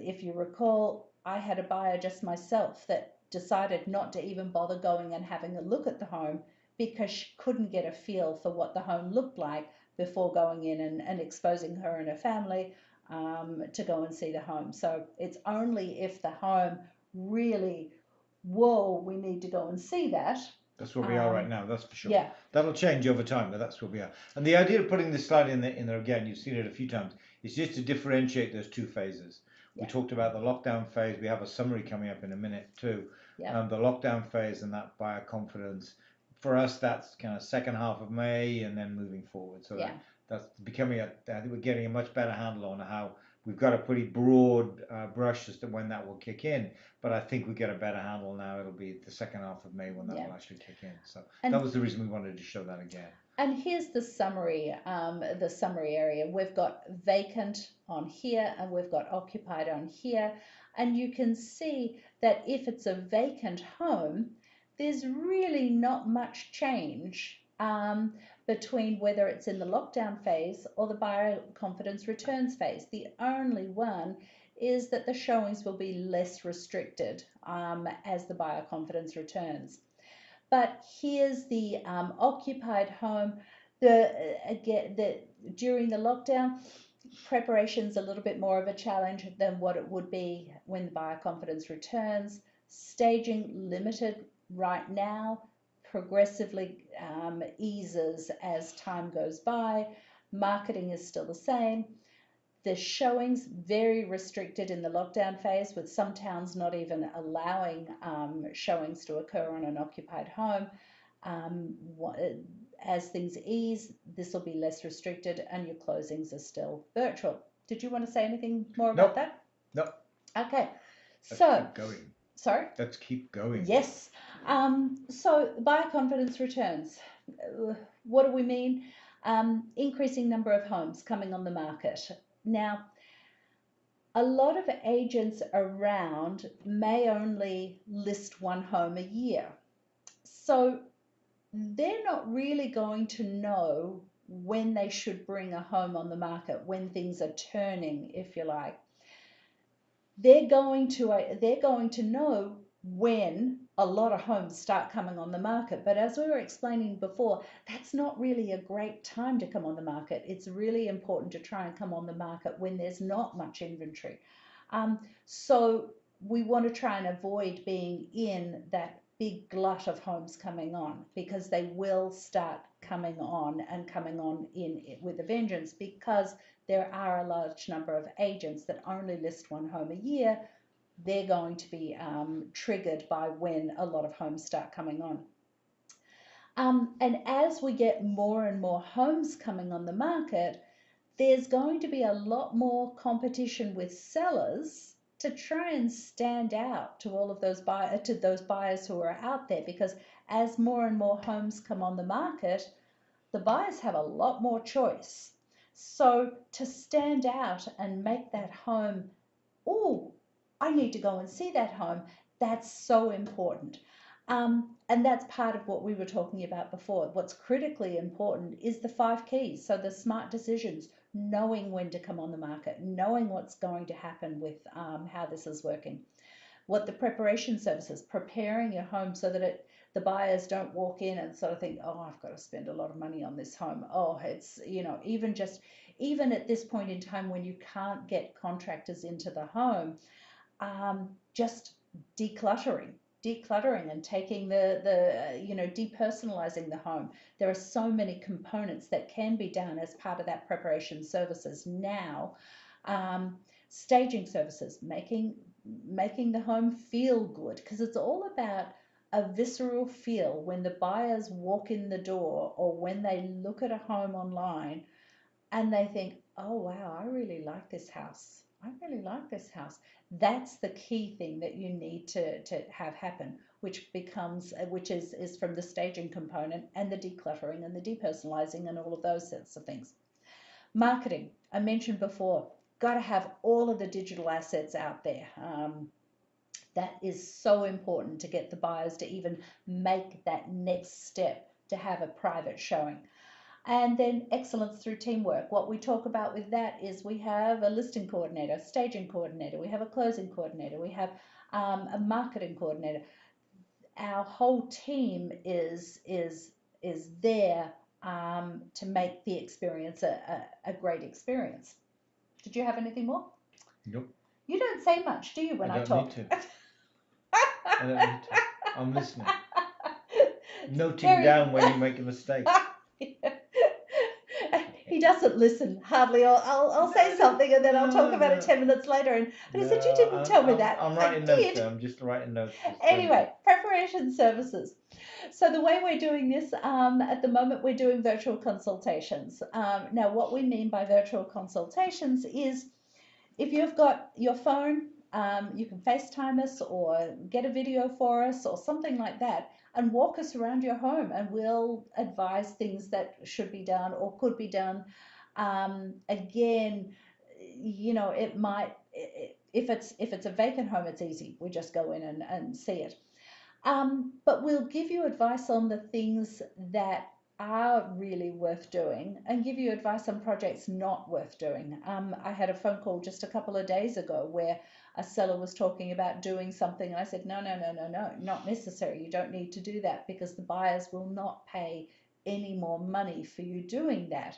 if you recall, I had a buyer just myself that decided not to even bother going and having a look at the home because she couldn't get a feel for what the home looked like before going in and exposing her and her family to go and see the home. So it's only if the home really, whoa, we need to go and see that. That's where we are right now, that's for sure. Yeah. That'll change over time, but that's where we are. And the idea of putting this slide in there again, you've seen it a few times, is just to differentiate those two phases. We talked about the lockdown phase. We have a summary coming up in a minute too. The lockdown phase and that buyer confidence. For us, that's kind of second half of May and then moving forward. So that's becoming I think we're getting a much better handle on how we've got a pretty broad brush as to when that will kick in. But I think we get a better handle now. It'll be the second half of May when that will actually kick in. So that was the reason we wanted to show that again. And here's the summary area. We've got vacant on here and we've got occupied on here. And you can see that if it's a vacant home, there's really not much change between whether it's in the lockdown phase or the buyer confidence returns phase. The only one is that the showings will be less restricted as the buyer confidence returns. But here's the occupied home. During the lockdown, preparation's a little bit more of a challenge than what it would be when the buyer confidence returns. Staging limited right now, progressively eases as time goes by. Marketing is still the same. The showings very restricted in the lockdown phase, with some towns not even allowing showings to occur on an occupied home. As things ease, this will be less restricted and your closings are still virtual. Did you want to say anything more about that? Nope. Okay. Let's keep going. Sorry? Let's keep going. Yes. So buyer confidence returns. What do we mean? Increasing number of homes coming on the market. Now, a lot of agents around may only list one home a year. So they're not really going to know when they should bring a home on the market, when things are turning, if you like. They're going to know when a lot of homes start coming on the market. But as we were explaining before, that's not really a great time to come on the market. It's really important to try and come on the market when there's not much inventory. So we want to try and avoid being in that big glut of homes coming on, because they will start coming on in with a vengeance, because there are a large number of agents that only list one home a year. They're going to be triggered by when a lot of homes start coming on. And as we get more and more homes coming on the market, there's going to be a lot more competition with sellers to try and stand out to all of those buyers who are out there, because as more and more homes come on the market, the buyers have a lot more choice. So to stand out and make that home, oh, I need to go and see that home, that's so important. And that's part of what we were talking about before. What's critically important is the 5 keys. So the smart decisions, knowing when to come on the market, knowing what's going to happen with how this is working. What the preparation services, preparing your home so that the buyers don't walk in and sort of think, oh, I've got to spend a lot of money on this home. Oh, it's, even at this point in time when you can't get contractors into the home, just decluttering and taking depersonalizing the home. There are so many components that can be done as part of that preparation services now. Staging services, making the home feel good, because it's all about a visceral feel when the buyers walk in the door or when they look at a home online and they think, oh wow, I really like this house. That's the key thing that you need to have happen, which is from the staging component and the decluttering and the depersonalizing and all of those sorts of things. Marketing, I mentioned before, got to have all of the digital assets out there. That is so important to get the buyers to even make that next step to have a private showing. And then excellence through teamwork. What we talk about with that is we have a listing coordinator, staging coordinator, we have a closing coordinator, we have a marketing coordinator. Our whole team is there to make the experience a great experience. Did you have anything more? Nope. You don't say much, do you, when I talk? Need to. I don't need to. I'm listening. Noting down when you make a mistake. He doesn't listen hardly. I'll say something and then I'll talk about it 10 minutes later. But he said, you didn't tell me that. I'm writing notes. I'm just writing notes. Anyway, preparation services. So the way we're doing this, at the moment, we're doing virtual consultations. Now, what we mean by virtual consultations is if you've got your phone, you can FaceTime us or get a video for us or something like that and walk us around your home, and we'll advise things that should be done or could be done. Again, it might, if it's a vacant home, it's easy. We just go in and see it. But we'll give you advice on the things that are really worth doing and give you advice on projects not worth doing. I had a phone call just a couple of days ago where a seller was talking about doing something, and I said, no, not necessary. You don't need to do that because the buyers will not pay any more money for you doing that.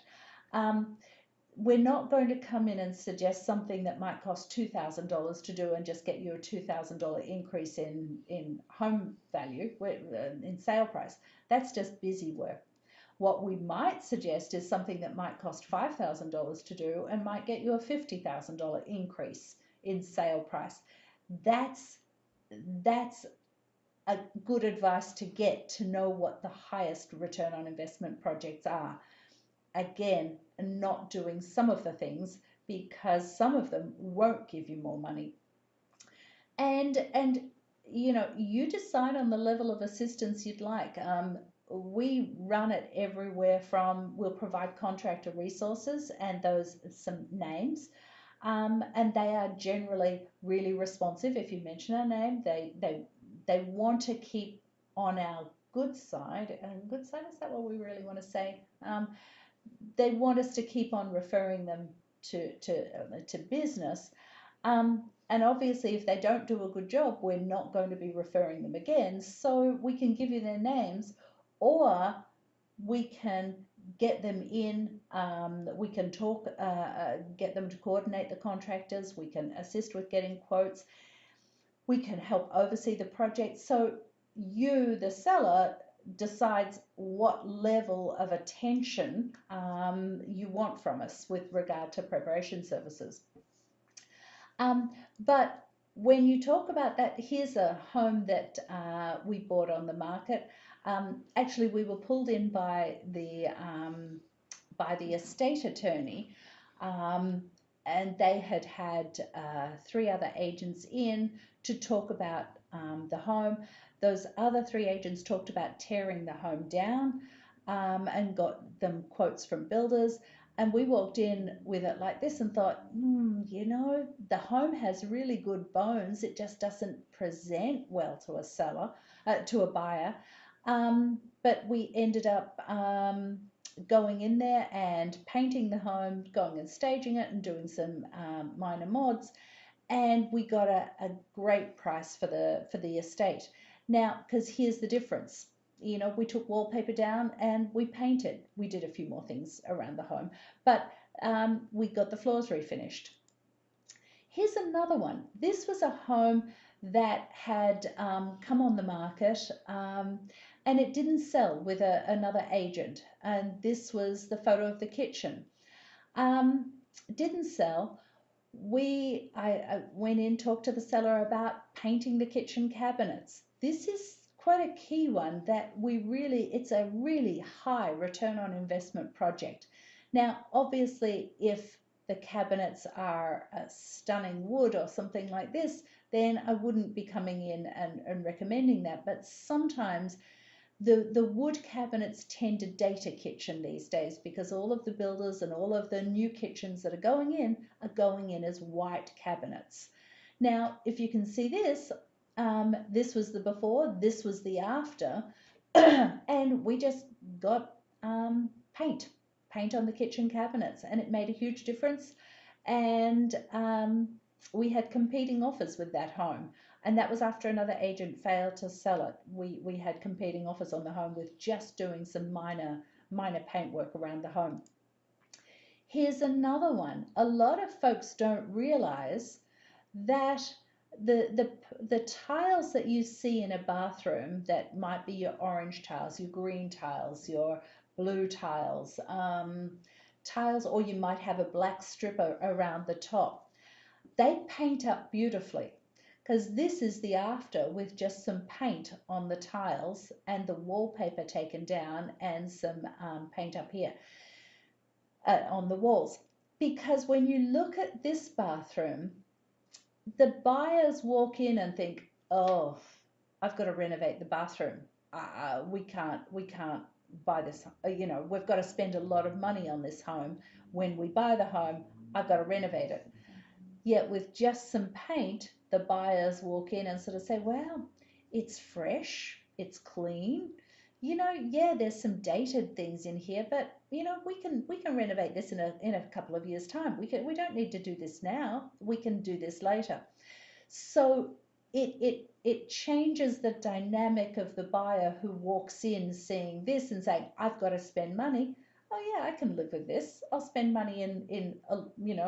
We're not going to come in and suggest something that might cost $2,000 to do and just get you a $2,000 increase in home value, in sale price. That's just busy work. What we might suggest is something that might cost $5,000 to do and might get you a $50,000 increase in sale price. That's a good advice to get to know what the highest return on investment projects are. Again, not doing some of the things because some of them won't give you more money. And you decide on the level of assistance you'd like. We run it everywhere from, we'll provide contractor resources and some names, and they are generally really responsive. If you mention our name, they want to keep on our good side. And good side, is that what we really want to say? They want us to keep on referring them to business. And obviously, if they don't do a good job, we're not going to be referring them again. So we can give you their names, or we can get them in, we can talk, get them to coordinate the contractors, we can assist with getting quotes, we can help oversee the project. So you, the seller, decides what level of attention you want from us with regard to preparation services. But when you talk about that, here's a home that we bought on the market. Actually, we were pulled in by the estate attorney, and they had 3 other agents in to talk about the home. Those other 3 agents talked about tearing the home down. and got them quotes from builders. And we walked in with it like this and thought, the home has really good bones. It just doesn't present well to a seller, to a buyer. But we ended up going in there and painting the home, going and staging it and doing some minor mods. And we got a great price for the estate. Now, because here's the difference. We took wallpaper down and we painted. We did a few more things around the home, but we got the floors refinished. Here's another one. This was a home that had come on the market and it didn't sell with another agent. And this was the photo of the kitchen. Didn't sell. I went in, talked to the seller about painting the kitchen cabinets. This is quite a key one that it's a really high return on investment project. Now, obviously, if the cabinets are a stunning wood or something like this, then I wouldn't be coming in and recommending that. But sometimes the wood cabinets tend to date a kitchen these days because all of the builders and all of the new kitchens that are going in as white cabinets. Now, if you can see this, this was the before, this was the after, and we just got paint on the kitchen cabinets, and it made a huge difference. And we had competing offers with that home, and that was after another agent failed to sell it. We had competing offers on the home with just doing some minor paint work around the home. Here's another one. A lot of folks don't realize that the tiles that you see in a bathroom, that might be your orange tiles, your green tiles, your blue tiles, or you might have a black strip around the top. They paint up beautifully, because this is the after with just some paint on the tiles and the wallpaper taken down and some paint up here on the walls. Because when you look at this bathroom, the buyers walk in and think, oh, I've got to renovate the bathroom. We can't buy this. We've got to spend a lot of money on this home. When we buy the home, I've got to renovate it. Yet with just some paint, the buyers walk in and sort of say, well, it's fresh, it's clean. There's some dated things in here, but we can renovate this in a couple of years' time. We don't need to do this now. We can do this later. So it changes the dynamic of the buyer who walks in seeing this and saying, I've got to spend money. Oh yeah, I can live with this. I'll spend money in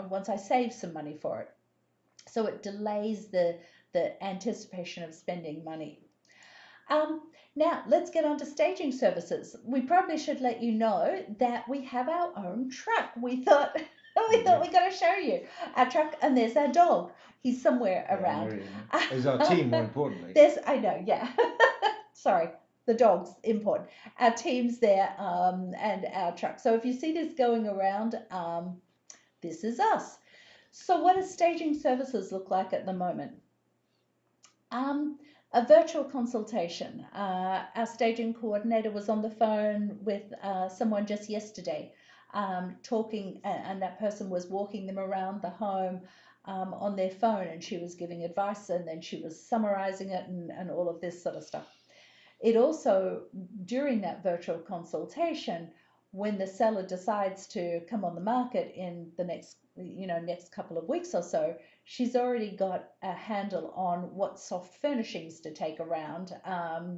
once I save some money for it. So it delays the anticipation of spending money. Now, let's get on to staging services. We probably should let you know that we have our own truck. We thought we'd got to show you our truck, and there's our dog. He's somewhere around. There's our team, more importantly. I know, yeah. Sorry, the dog's important. Our team's there, and our truck. So if you see this going around, this is us. So what does staging services look like at the moment? A virtual consultation. Our staging coordinator was on the phone with someone just yesterday, talking, and that person was walking them around the home on their phone, and she was giving advice, and then she was summarizing it and all of this sort of stuff. It also, during that virtual consultation, when the seller decides to come on the market in the next couple of weeks or so, she's already got a handle on what soft furnishings to take around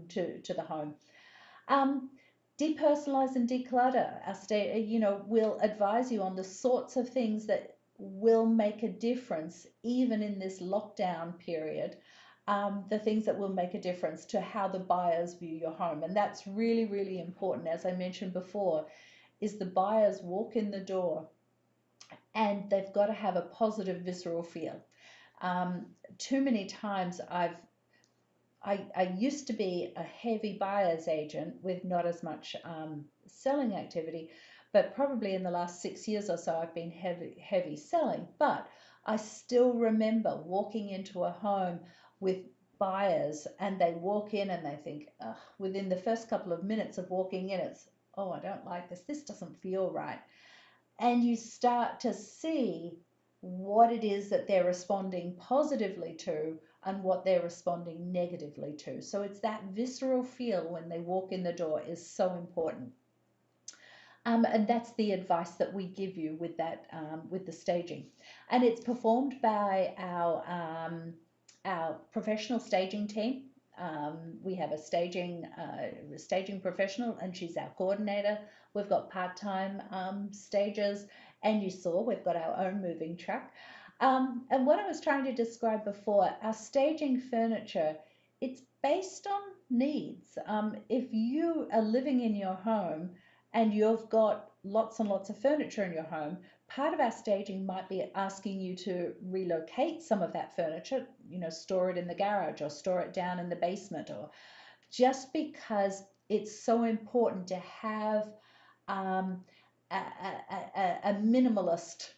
to the home. Depersonalize and declutter. We'll advise you on the sorts of things that will make a difference even in this lockdown period. The things that will make a difference to how the buyers view your home. And that's really, really important. As I mentioned before, is the buyers walk in the door and they've got to have a positive visceral feel. Too many times I used to be a heavy buyer's agent with not as much selling activity, but probably in the last 6 years or so I've been heavy selling. But I still remember walking into a home with buyers, and they walk in and they think, within the first couple of minutes of walking in, it's, oh, I don't like this. This doesn't feel right. And you start to see what it is that they're responding positively to and what they're responding negatively to. So it's that visceral feel when they walk in the door is so important. And that's the advice that we give you with that, with the staging. And it's performed by our professional staging team. We have a staging professional, and she's our coordinator. We've got part-time stagers, and you saw we've got our own moving truck. And what I was trying to describe before, our staging furniture, it's based on needs. If you are living in your home and you've got lots and lots of furniture in your home, part of our staging might be asking you to relocate some of that furniture, store it in the garage or store it down in the basement, or just because it's so important to have a minimalist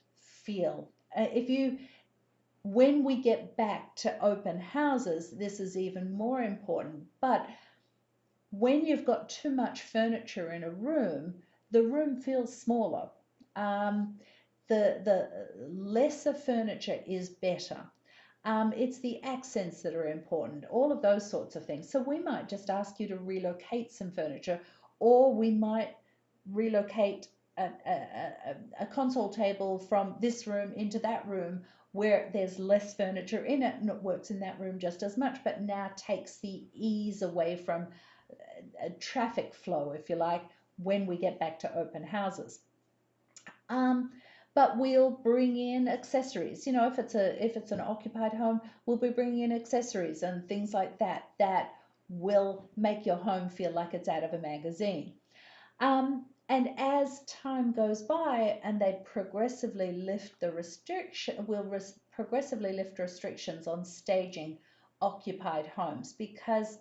feel. When we get back to open houses, this is even more important. But when you've got too much furniture in a room, the room feels smaller. The lesser furniture is better. It's the accents that are important, all of those sorts of things. So we might just ask you to relocate some furniture, or we might relocate a console table from this room into that room where there's less furniture in it, and it works in that room just as much, but now takes the ease away from a traffic flow, if you like, when we get back to open houses. But we'll bring in accessories. If it's an occupied home, we'll be bringing in accessories and things like that that will make your home feel like it's out of a magazine. And as time goes by and they progressively lift the progressively lift restrictions on staging occupied homes, because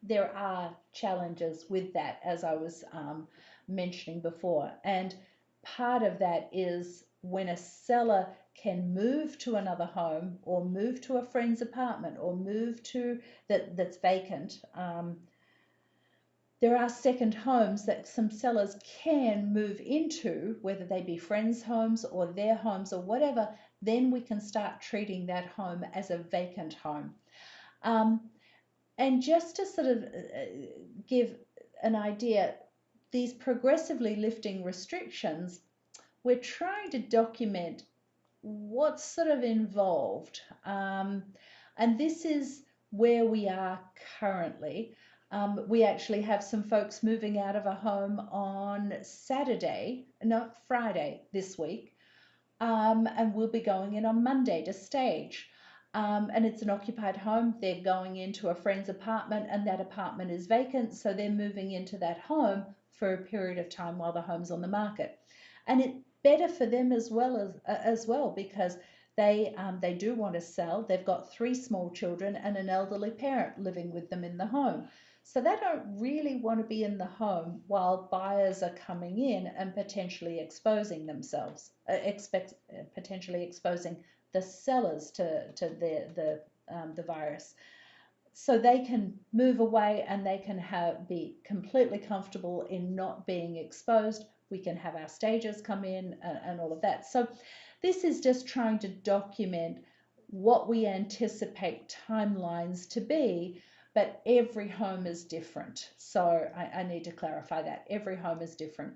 there are challenges with that, as I was mentioning before. And part of that is when a seller can move to another home or move to a friend's apartment or move to that's vacant. There are second homes that some sellers can move into, whether they be friends' homes or their homes or whatever. Then we can start treating that home as a vacant home. And just to sort of give an idea, these progressively lifting restrictions, we're trying to document what's sort of involved. And this is where we are currently. We actually have some folks moving out of a home on Friday this week. And we'll be going in on Monday to stage. And it's an occupied home. They're going into a friend's apartment, and that apartment is vacant, so they're moving into that home for a period of time while the home's on the market. And it's better for them as well because they do want to sell. They've got 3 small children and an elderly parent living with them in the home. So they don't really want to be in the home while buyers are coming in and potentially exposing themselves, potentially exposing the sellers to the virus. So they can move away and they can be completely comfortable in not being exposed. We can have our stagers come in and all of that. So this is just trying to document what we anticipate timelines to be, but every home is different. So I need to clarify that. Every home is different.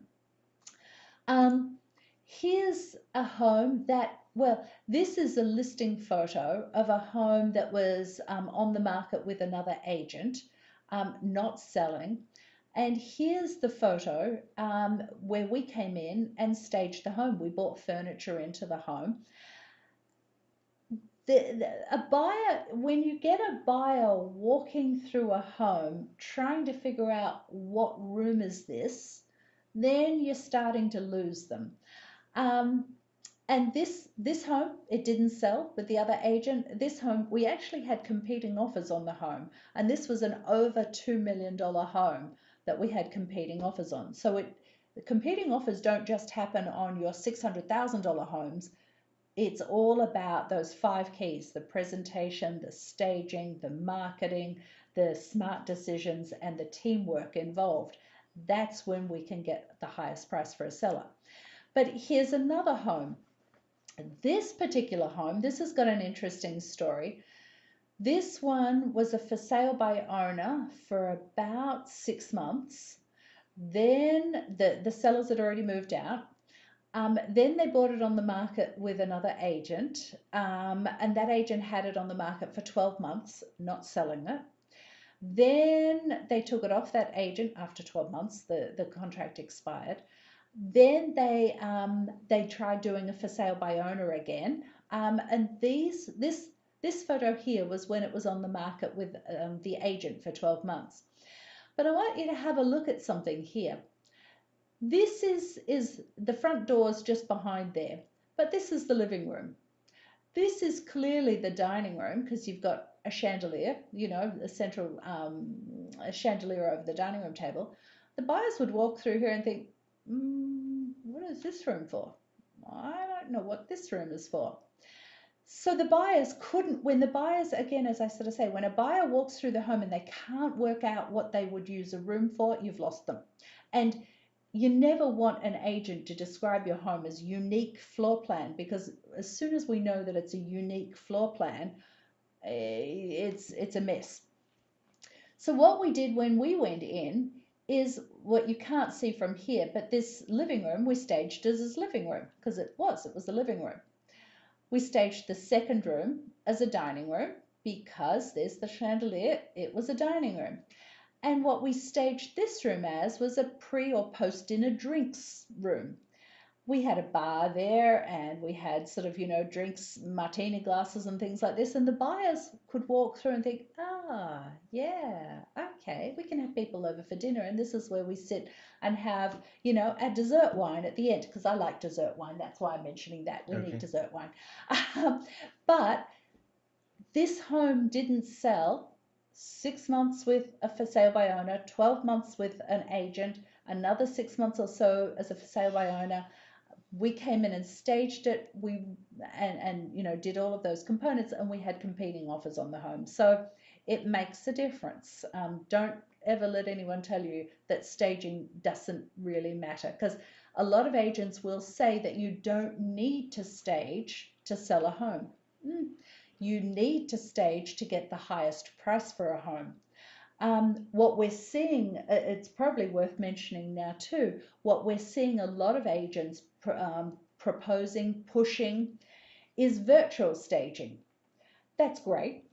Here's a home this is a listing photo of a home that was on the market with another agent, not selling. And here's the photo where we came in and staged the home. We bought furniture into the home. A buyer, when you get a buyer walking through a home trying to figure out what room is this, then you're starting to lose them. And this home, it didn't sell with the other agent. This home, we actually had competing offers on the home, and this was an over $2 million home that we had competing offers on. So the competing offers don't just happen on your $600,000 homes. It's all about those 5 keys: the presentation, the staging, the marketing, the smart decisions, and the teamwork involved. that's when we can get the highest price for a seller. But here's another home. This particular home, this has got an interesting story. This one was a for sale by owner for about 6 months. Then the sellers had already moved out. Then they bought it on the market with another agent, and that agent had it on the market for 12 months, not selling it. Then they took it off that agent after 12 months, the contract expired. Then they tried doing a for sale by owner again, and this photo here was when it was on the market with the agent for 12 months. But I want you to have a look at something here. This is the front door's just behind there, but this is the living room. This is clearly the dining room because you've got a chandelier, a central a chandelier over the dining room table. The buyers would walk through here and think, what is this room for? I don't know what this room is for. So the buyers couldn't, when the buyers, again, as I sort of say, when a buyer walks through the home and they can't work out what they would use a room for, you've lost them. And you never want an agent to describe your home as unique floor plan, because as soon as we know that it's a unique floor plan, it's a mess. So what we did when we went in is what you can't see from here, but this living room we staged as his living room because it was a living room. We staged the second room as a dining room because there's the chandelier, it was a dining room. And what we staged this room as was a pre or post dinner drinks room. We had a bar there and we had sort of, drinks, martini glasses and things like this. And the buyers could walk through and think, yeah, okay, we can have people over for dinner. And this is where we sit and have, a dessert wine at the end, because I like dessert wine. That's why I'm mentioning that. We need dessert wine. But this home didn't sell. 6 months with a for sale by owner, 12 months with an agent, another 6 months or so as a for sale by owner. We came in and staged it. We did all of those components, and we had competing offers on the home. So it makes a difference. Don't ever let anyone tell you that staging doesn't really matter, because a lot of agents will say that you don't need to stage to sell a home. You need to stage to get the highest price for a home. What we're seeing, it's probably worth mentioning now too, what we're seeing a lot of agents proposing, pushing, is virtual staging. That's great.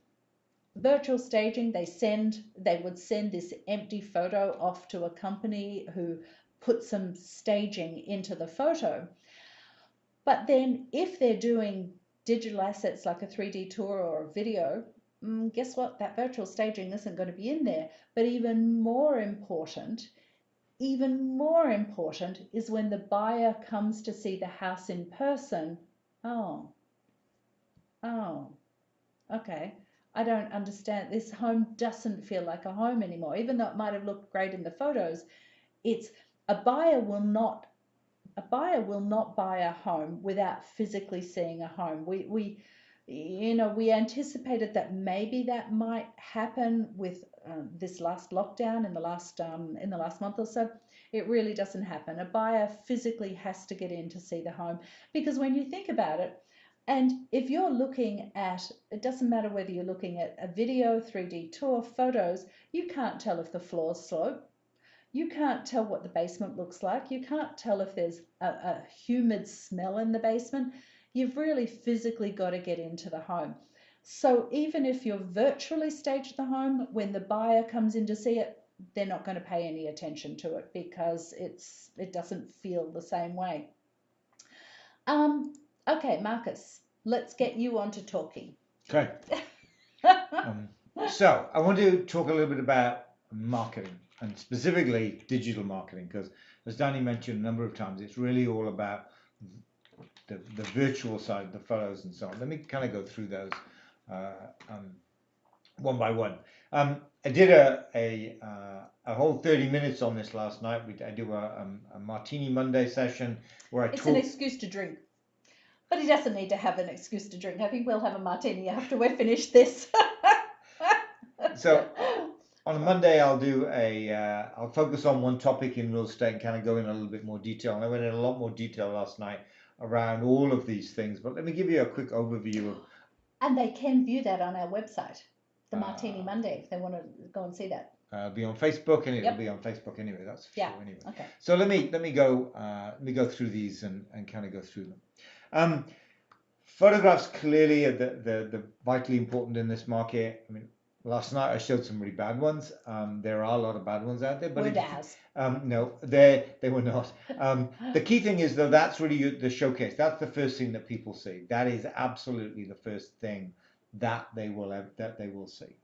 Virtual staging, they would send this empty photo off to a company who put some staging into the photo. But then if they're doing digital assets like a 3D tour or a video, guess what? That virtual staging isn't going to be in there. But even more important is when the buyer comes to see the house in person. Oh, okay. I don't understand. This home doesn't feel like a home anymore. Even though it might have looked great in the photos, a buyer will not buy a home without physically seeing a home. We anticipated that maybe that might happen with this last lockdown in the last month or so. It really doesn't happen. A buyer physically has to get in to see the home, because when you think about it, and if you're looking at, it doesn't matter whether you're looking at a video, 3D tour, photos, you can't tell if the floors slope. You can't tell what the basement looks like. You can't tell if there's a humid smell in the basement. You've really physically got to get into the home. So even if you're virtually staged the home, when the buyer comes in to see it, they're not going to pay any attention to it because it doesn't feel the same way. Okay, Marcus, let's get you on to talking. Okay. So I want to talk a little bit about marketing, and specifically digital marketing, because as Danny mentioned a number of times, it's really all about the virtual side, the photos and so on. Let me kind of go through those one by one. I did a whole 30 minutes on this last night. I do a Martini Monday session where it's an excuse to drink. But he doesn't need to have an excuse to drink. I think we'll have a martini after we're finished this. So On a Monday, I'll focus on one topic in real estate and kind of go in a little bit more detail. And I went in a lot more detail last night around all of these things. But let me give you a quick overview of. And they can view that on our website, the Martini Monday, if they want to go and see that. It'll be on Facebook, and it'll be on Facebook anyway. That's for sure. Anyway. Okay. So let me go through these and kind of go through them. Photographs clearly are the vitally important in this market. I mean, last night I showed some really bad ones. There are a lot of bad ones out there, but no, they were not. The key thing is though, that's really the showcase. That's the first thing that people see. That is absolutely the first thing that they will see.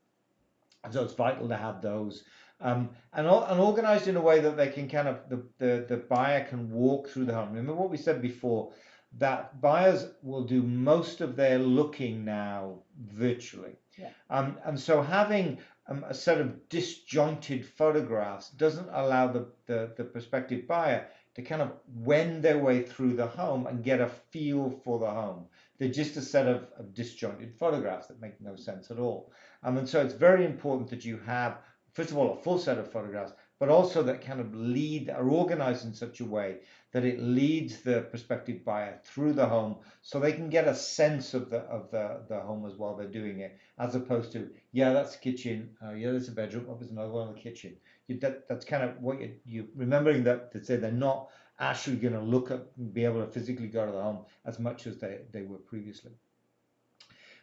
And so it's vital to have those and organized in a way that they can kind of the buyer can walk through the home. Remember what we said before, that buyers will do most of their looking now virtually. Yeah. And so having a set of disjointed photographs doesn't allow the prospective buyer to kind of wend their way through the home and get a feel for the home. They're just a set of disjointed photographs that make no sense at all. And so it's very important that you have, first of all, a full set of photographs, but also that kind of are organized in such a way that it leads the prospective buyer through the home so they can get a sense of the home as well they're doing it, as opposed to, yeah, that's a kitchen, yeah, there's a bedroom, oh, there's another one in the kitchen. That's kind of what you remembering that to say they're not actually going to look at and be able to physically go to the home as much as they were previously.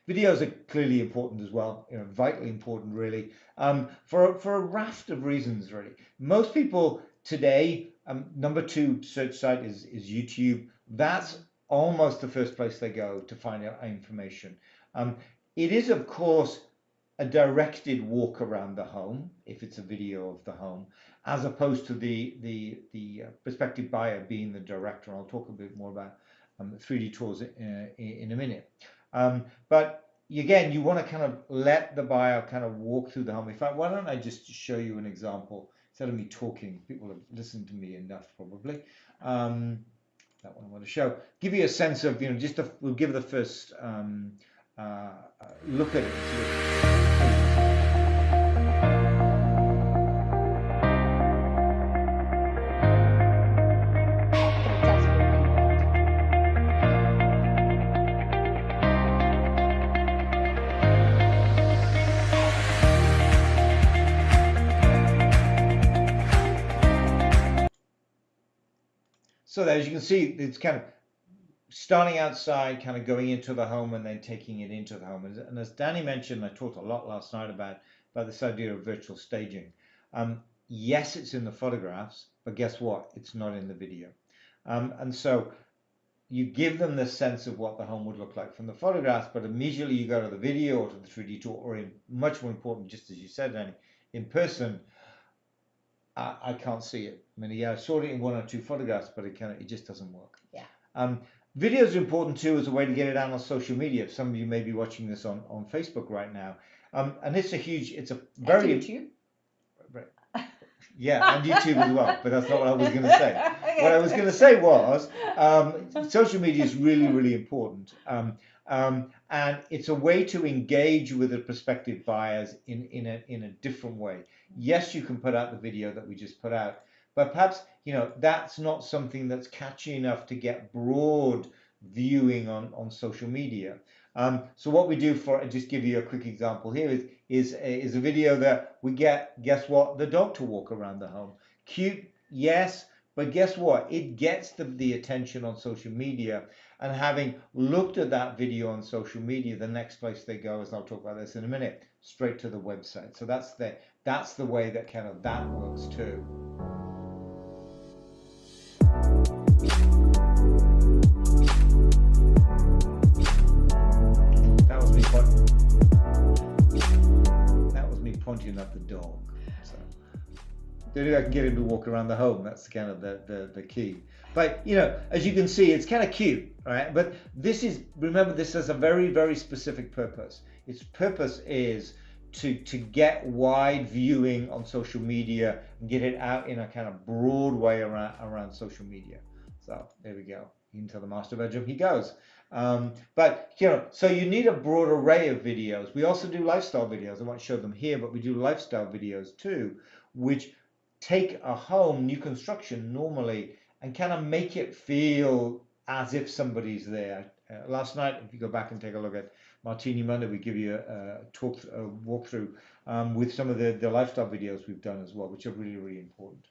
Videos are clearly important as well, vitally important really, for a raft of reasons really. Most people today, number 2 search site is YouTube. That's almost the first place they go to find out information. It is of course a directed walk around the home, if it's a video of the home, as opposed to the prospective buyer being the director. I'll talk a bit more about 3D tours in a minute. But again, you want to kind of let the buyer kind of walk through the home. In fact, why don't I just show you an example instead of me talking? People have listened to me enough probably. That one I want to show. Give you a sense of, we'll give the first look at it. So as you can see, it's kind of starting outside, kind of going into the home and then taking it into the home. And as Danny mentioned, I talked a lot last night about this idea of virtual staging. Yes, it's in the photographs, but guess what? It's not in the video. And so you give them the sense of what the home would look like from the photographs, but immediately you go to the video or to the 3D tour, or much more important, just as you said, Danny, in person, I can't see it. I mean, yeah, I saw it in 1 or 2 photographs, but it just doesn't work. Yeah. Videos are important too as a way to get it out on social media. Some of you may be watching this on Facebook right now. And it's a very... And YouTube. Right. Yeah, and YouTube as well, but that's not what I was going to say. Okay. What I was going to say was social media is really, really important. And it's a way to engage with the prospective buyers in a different way. Yes, you can put out the video that we just put out, but perhaps that's not something that's catchy enough to get broad viewing on social media. So what we do, for just give you a quick example here, is a video that we get, guess what, the dog to walk around the home. Cute, yes, but guess what? It gets the attention on social media. And having looked at that video on social media, the next place they go, as I'll talk about this in a minute, straight to the website. So that's the way that kind of that works too. That was me pointing at the dog. So the only way I can get him to walk around the home, that's kind of the key. But as you can see, it's kind of cute, right? But remember, this has a very, very specific purpose. Its purpose is to get wide viewing on social media and get it out in a kind of broad way around social media. So there we go. into the master bedroom he goes. But so you need a broad array of videos. We also do lifestyle videos. I won't show them here, but we do lifestyle videos too, which take a home, new construction normally, and kind of make it feel as if somebody's there. Last night, if you go back and take a look at Martini Monday, we give you a walkthrough with some of the lifestyle videos we've done as well, which are really, really important.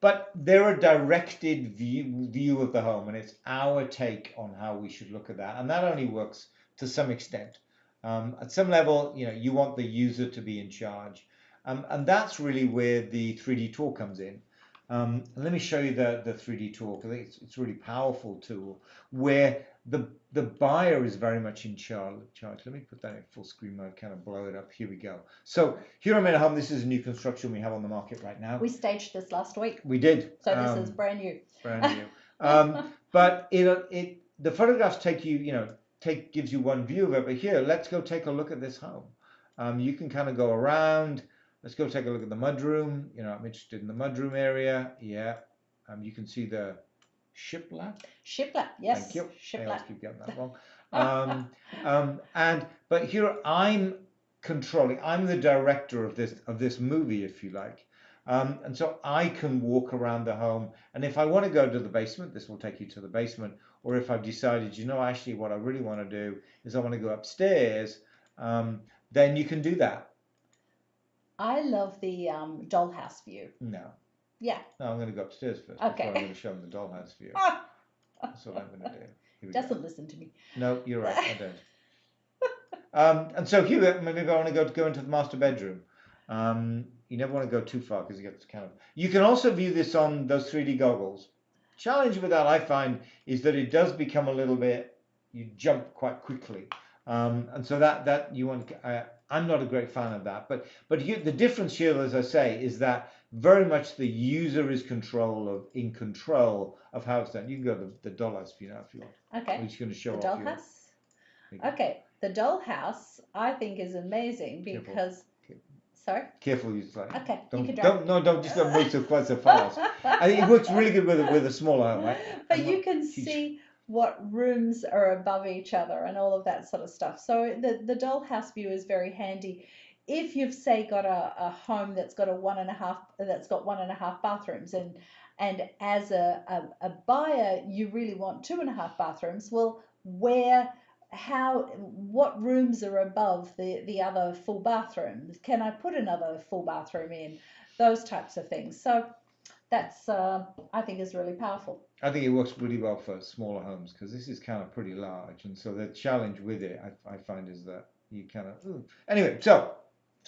But they're a directed view of the home, and it's our take on how we should look at that. And that only works to some extent. At some level, you want the user to be in charge. And that's really where the 3D tour comes in. And let me show you the 3D tour, because I think it's a really powerful tool where the buyer is very much in charge. Let me put that in full screen mode, kind of blow it up. Here we go. So here I'm in a home. This is a new construction we have on the market right now. We staged this last week. We did. So this is brand new. Brand new. But the photographs gives you one view of it. But here, let's go take a look at this home. You can kind of go around. Let's go take a look at the mudroom. I'm interested in the mudroom area. Yeah. You can see the shiplap. Shiplap, yes. Thank you. Shiplap. I always keep getting that wrong. But here I'm controlling. I'm the director of this movie, if you like. And so I can walk around the home. And if I want to go to the basement, this will take you to the basement. Or if I've decided, actually what I really want to do is I want to go upstairs, then you can do that. I love the dollhouse view. No. Yeah. No, I'm going to go upstairs first. Okay. Before I'm going to show them the dollhouse view. That's what I'm going to do. Here we Doesn't go. listen to me. No, you're right. I don't. And so here, maybe I want to go into the master bedroom. You never want to go too far because you get kind of. You can also view this on those 3D goggles. Challenge with that, I find, is that it does become a little bit. You jump quite quickly, and so that you want. I'm not a great fan of that, but the difference here, as I say, is that very much the user is in control of how it's done. You can go to the dollhouse view now if you want. Okay. I'm just going to show the off dollhouse. Okay, the dollhouse I think is amazing because. Careful. Sorry. Careful, you say. Okay. Don't just don't move quite so fast. I think it works really good with a smaller home, right? But you can see what rooms are above each other and all of that sort of stuff. So the dollhouse view is very handy. If you've say got a home that's got 1.5 bathrooms and as a buyer you really want 2.5 bathrooms, well, what rooms are above the other full bathrooms? Can I put another full bathroom in? Those types of things. So that's I think is really powerful. I think it works really well for smaller homes because this is kind of pretty large, and so the challenge with it I find is that you kind of anyway. So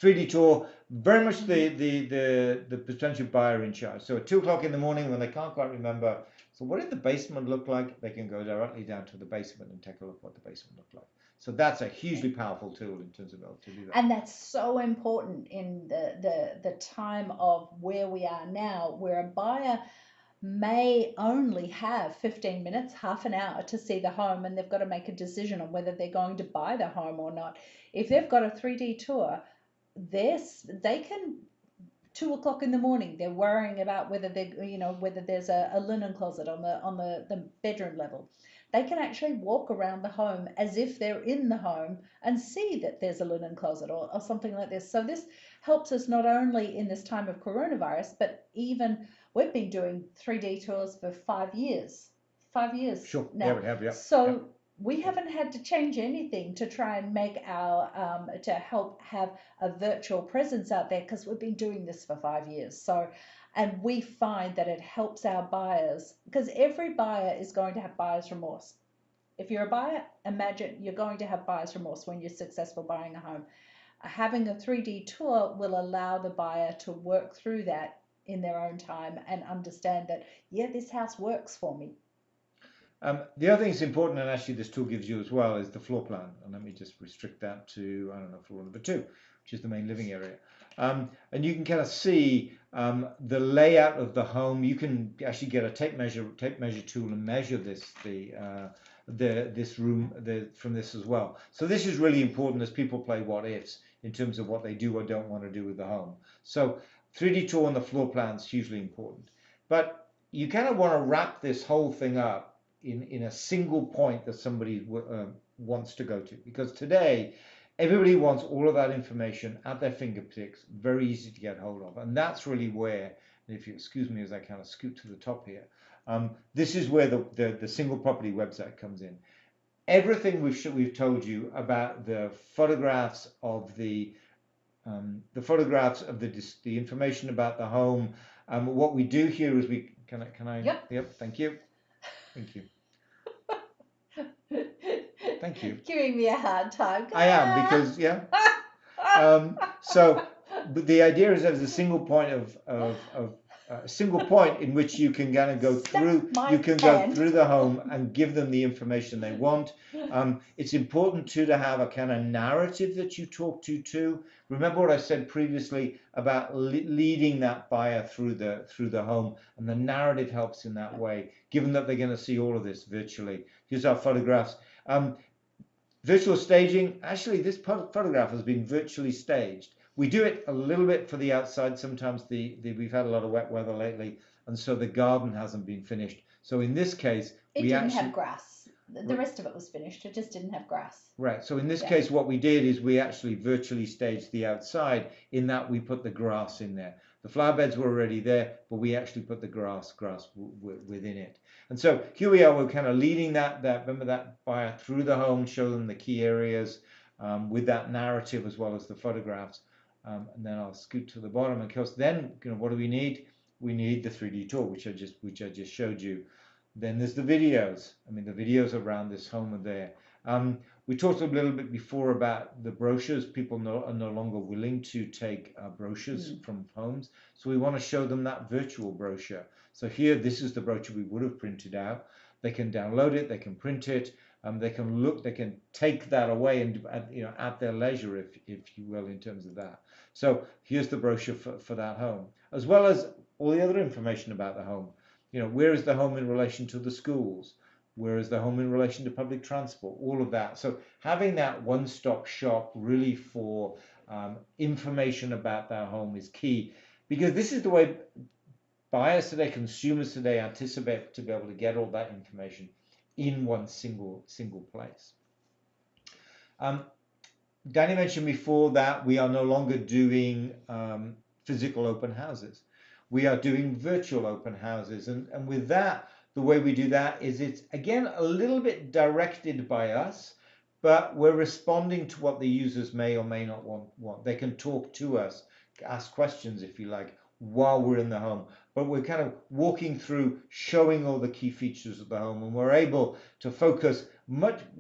3D tour, very much the potential buyer in charge. So at 2 o'clock in the morning when they can't quite remember, so what did the basement look like? They can go directly down to the basement and take a look what the basement looked like. So that's a hugely powerful tool in terms of being able to do that. And that's so important in the time of where we are now, where a buyer may only have 15 minutes, half an hour to see the home, and they've got to make a decision on whether they're going to buy the home or not. If they've got a 3D tour, they can 2 o'clock in the morning, they're worrying about whether there's a linen closet on the bedroom level. They can actually walk around the home as if they're in the home and see that there's a linen closet or something like this. So this helps us not only in this time of coronavirus, but even we've been doing 3D tours for 5 years. 5 years. Sure. Now. Yeah, we have. Yeah. So we haven't had to change anything to try and make to help have a virtual presence out there because we've been doing this for 5 years. So. And we find that it helps our buyers because every buyer is going to have buyer's remorse. If you're a buyer, imagine you're going to have buyer's remorse when you're successful buying a home. Having a 3D tour will allow the buyer to work through that in their own time and understand that, yeah, this house works for me. The other thing that's important, and actually this tool gives you as well, is the floor plan. And let me just restrict that to, floor number 2, which is the main living area. And you can kind of see the layout of the home. You can actually get a tape measure tool and measure this room from this as well. So this is really important as people play what ifs in terms of what they do or don't want to do with the home. So 3D tour on the floor plan is hugely important. But you kind of want to wrap this whole thing up in a single point that somebody wants to go to, because today everybody wants all of that information at their fingertips, very easy to get hold of, and that's really where, and if you excuse me as I kind of scoot to the top here, this is where the single property website comes in. Everything we've told you about the photographs of the information about the home. What we do here is we can I Yep. Thank you. Giving me a hard time. I am, because so but the idea is there's a single point a single point in which you can kind of go through the home and give them the information they want. It's important to have a kind of narrative that you talk to too. Remember what I said previously about leading that buyer through the home, and the narrative helps in that way, given that they're going to see all of this virtually. Here's our photographs. Virtual staging, actually this photograph has been virtually staged. We do it a little bit for the outside. Sometimes we've had a lot of wet weather lately, and so the garden hasn't been finished. So in this case, it didn't have grass. The rest of it was finished. It just didn't have grass. Right. So in this case, what we did is we actually virtually staged the outside, in that we put the grass in there. The flower beds were already there, but we actually put the grass within it. And so here we are. We're kind of leading that buyer through the home, show them the key areas with that narrative as well as the photographs. And then I'll scoot to the bottom. And of course, then what do we need? We need the 3D tour, which I just showed you. Then there's the videos. I mean, the videos around this home are there. We talked a little bit before about the brochures. People are no longer willing to take brochures from homes, so we want to show them that virtual brochure. So here, this is the brochure we would have printed out. They can download it, they can print it, they can look, they can take that away and at their leisure, if you will, in terms of that. So here's the brochure for that home, as well as all the other information about the home. Where is the home in relation to the schools? Where is the home in relation to public transport? All of that. So having that one-stop shop really for information about that home is key, because this is the way buyers today, consumers today, anticipate to be able to get all that information in one single place. Danny mentioned before that we are no longer doing physical open houses. We are doing virtual open houses, and with that, the way we do that is it's, again, a little bit directed by us, but we're responding to what the users may or may not want. They can talk to us, ask questions, if you like, while we're in the home. But we're kind of walking through, showing all the key features of the home, and we're able to focus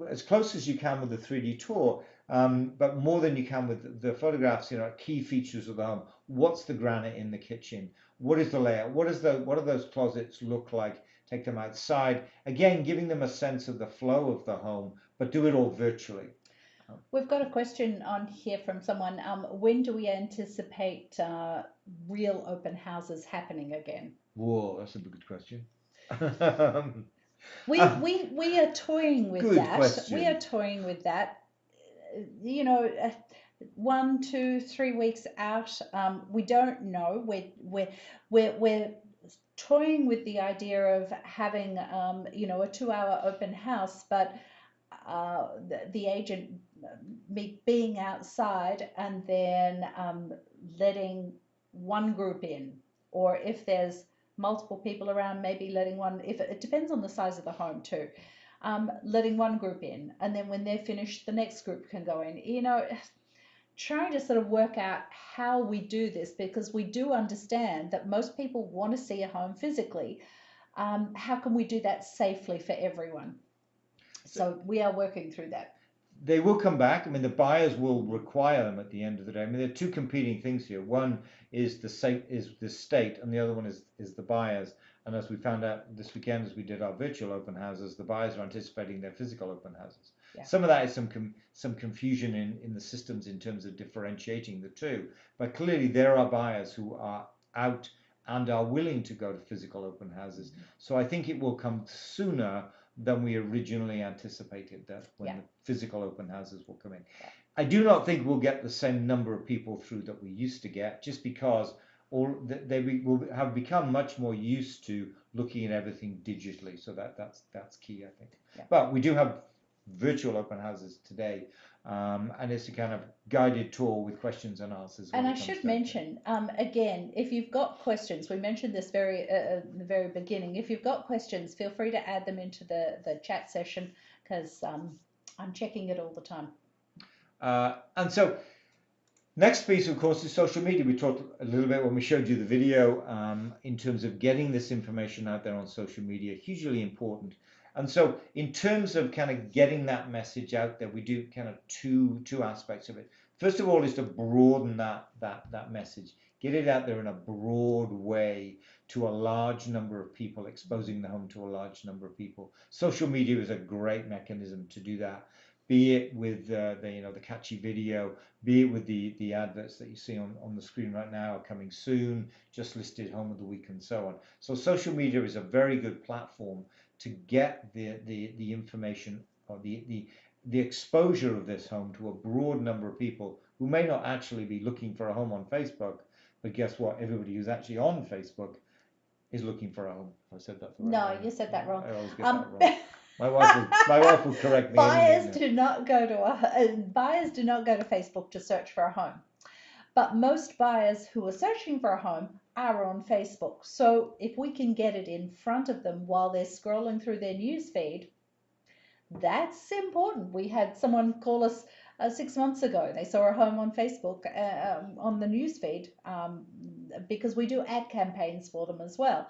as close as you can with the 3D tour, but more than you can with the photographs, key features of the home. What's the granite in the kitchen? What is the layout? What do those closets look like? Take them outside. Again, giving them a sense of the flow of the home, but do it all virtually. We've got a question on here from someone. When do we anticipate real open houses happening again? Whoa, that's a good question. We are toying with that. Question. We are toying with that. 1, 2, 3 weeks out. We don't know. We're toying with the idea of having a 2-hour open house, but the agent, me being outside, and then letting one group in, or if there's multiple people around, maybe letting one, if it depends on the size of the home too, letting one group in, and then when they're finished, the next group can go in. Trying to sort of work out how we do this, because we do understand that most people want to see a home physically. How can we do that safely for everyone? So we are working through that. They will come back. I mean, the buyers will require them at the end of the day. I mean, there are two competing things here. One is the state, and the other one is the buyers. And as we found out this weekend, as we did our virtual open houses, the buyers are anticipating their physical open houses. Yeah. Some of that is some confusion in the systems in terms of differentiating the two. But clearly, there are buyers who are out and are willing to go to physical open houses. Mm-hmm. So I think it will come sooner than we originally anticipated, that when the physical open houses will come in. Yeah. I do not think we'll get the same number of people through that we used to get, just because will have become much more used to looking at everything digitally. So that's key, I think. Yeah. But we do have virtual open houses today, and it's a kind of guided tour with questions and answers. And I should mention, again, if you've got questions, we mentioned this in the very beginning. If you've got questions, feel free to add them into the chat session, because I'm checking it all the time. And so, next piece, of course, is social media. We talked a little bit when we showed you the video in terms of getting this information out there on social media, hugely important. And so in terms of kind of getting that message out there, we do kind of two aspects of it. First of all is to broaden that message, get it out there in a broad way to a large number of people, exposing the home to a large number of people. Social media is a great mechanism to do that, be it with the catchy video, be it with the adverts that you see on the screen right now, are coming soon, just listed, home of the week, and so on. So social media is a very good platform to get the information or the exposure of this home to a broad number of people who may not actually be looking for a home on Facebook, but guess what? Everybody who's actually on Facebook is looking for a home. I said that the right way. No, you said that wrong. I always get that wrong. My wife will correct me. Buyers do not go to Facebook to search for a home. But most buyers who are searching for a home are on Facebook. So if we can get it in front of them while they're scrolling through their news feed, that's important. We had someone call us 6 months ago. They saw a home on Facebook on the news feed, because we do ad campaigns for them as well.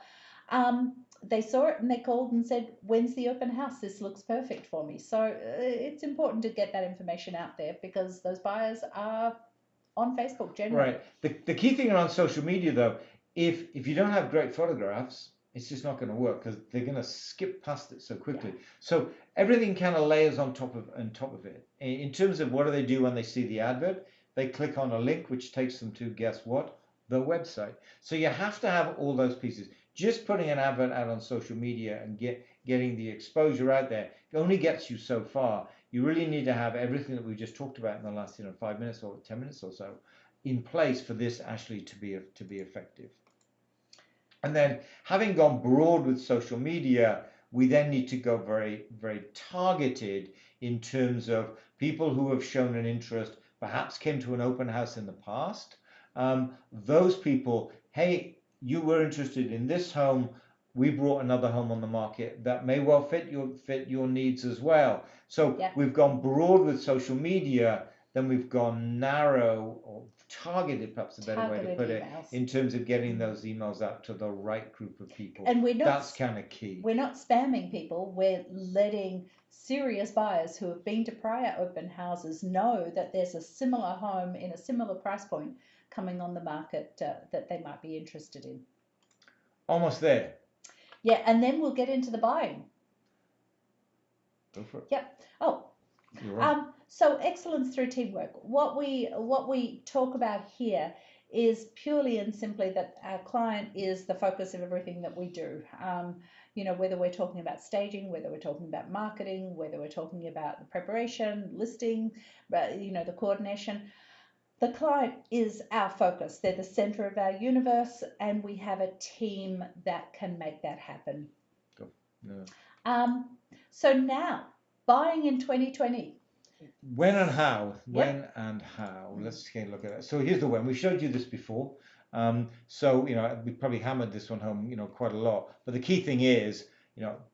They saw it and they called and said, "When's the open house? This looks perfect for me." So it's important to get that information out there, because those buyers are on Facebook generally. Right. The key thing around social media, though, if you don't have great photographs, it's just not going to work, because they're going to skip past it so quickly. Yeah. So everything kind of layers on top of it. In terms of what do they do when they see the advert, they click on a link which takes them to, guess what, the website. So you have to have all those pieces. Just putting an advert out on social media and getting the exposure out there only gets you so far. You really need to have everything that we just talked about in the last 5 minutes or 10 minutes or so in place for this actually to be effective. And then, having gone broad with social media, we then need to go very, very targeted in terms of people who have shown an interest, perhaps came to an open house in the past. Those people, hey, you were interested in this home, we brought another home on the market that may well fit your needs as well. So yeah. We've gone broad with social media, then we've gone narrow or targeted, perhaps a better way to put it, in terms of getting those emails out to the right group of people. And that's kind of key. We're not spamming people. We're letting serious buyers who have been to prior open houses know that there's a similar home in a similar price point coming on the market that they might be interested in. Almost there. Yeah, and then we'll get into the buying. Go for it. Yep. Oh. You're right. So excellence through teamwork. What we talk about here is purely and simply that our client is the focus of everything that we do. Whether we're talking about staging, whether we're talking about marketing, whether we're talking about the preparation, listing, the coordination. The client is our focus. They're the center of our universe, and we have a team that can make that happen. Go. Yeah. So now, buying in 2020. When and how? When and how? Let's take a look at that. So here's the when. We showed you this before. We probably hammered this one home, quite a lot. But the key thing is,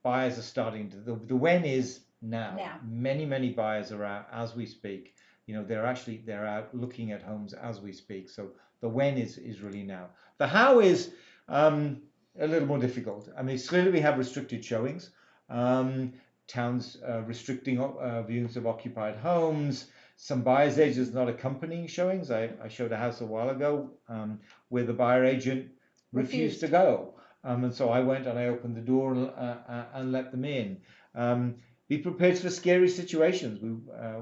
buyers are starting to. The when is now. Many buyers are out as we speak. They're out looking at homes as we speak. So the when is really now. The how is a little more difficult. I mean, clearly we have restricted showings. Towns restricting viewings of occupied homes. Some buyer's agents not accompanying showings. I showed a house a while ago where the buyer agent refused to go. And so I went and I opened the door and let them in. Be prepared for scary situations.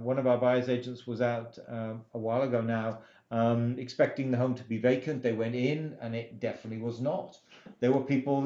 One of our buyer's agents was out a while ago now, expecting the home to be vacant. They went in and it definitely was not. There were people,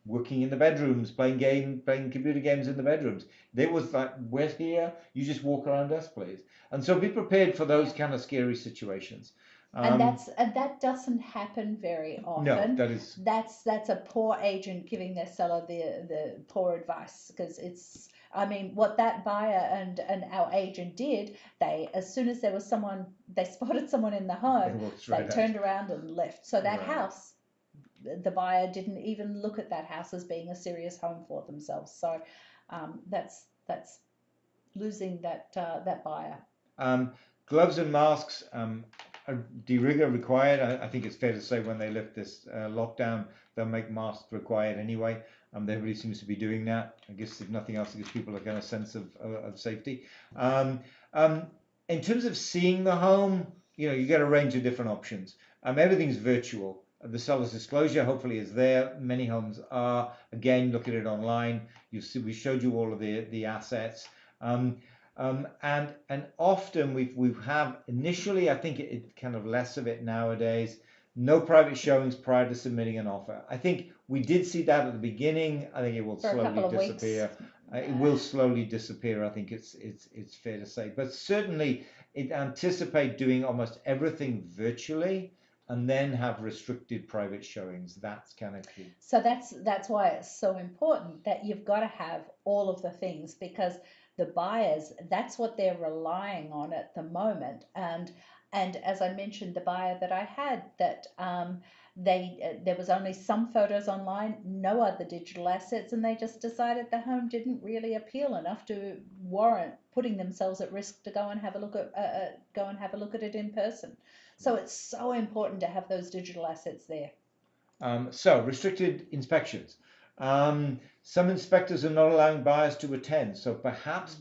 working in the bedrooms, playing computer games in the bedrooms. There was like, we're here, you just walk around us, please. And so be prepared for those kind of scary situations. And that doesn't happen very No, often. that is. That's a poor agent giving their seller the poor advice, because it's, I mean, what that buyer and our agent did, they, as soon as there was someone, they spotted someone in the They home, walked they straight out. turned around and left. So that Right. house, the buyer didn't even look at that house as being a serious home for themselves. So that's losing that buyer. Um, Gloves and masks, are de-rigor required. I think it's fair to say when they lift this lockdown, they'll make masks required anyway. Everybody seems to be doing that. I guess if nothing else, it gives people a kind of sense of safety. Um, um, in terms of seeing the home, you get a range of different options. Everything's virtual. The seller's disclosure hopefully is there. Many homes are. Again, look at it online. You see, we showed you all of the assets. And often we have initially, I think it kind of less of it nowadays. No private showings prior to submitting an offer. I think we did see that at the beginning. I think it will For a couple slowly of disappear. weeks. It will slowly disappear. I think it's fair to say. But certainly, it anticipate doing almost everything virtually, and then have restricted private showings. That's kind of key. So that's why it's so important that you've got to have all of the things, because the buyers, that's what they're relying on at the moment. And as I mentioned, the buyer that I had, that there was only some photos online, no other digital assets, and they just decided the home didn't really appeal enough to warrant putting themselves at risk to go and have a look at it in person. So it's so important to have those digital assets there. So restricted inspections. Some inspectors are not allowing buyers to attend. So perhaps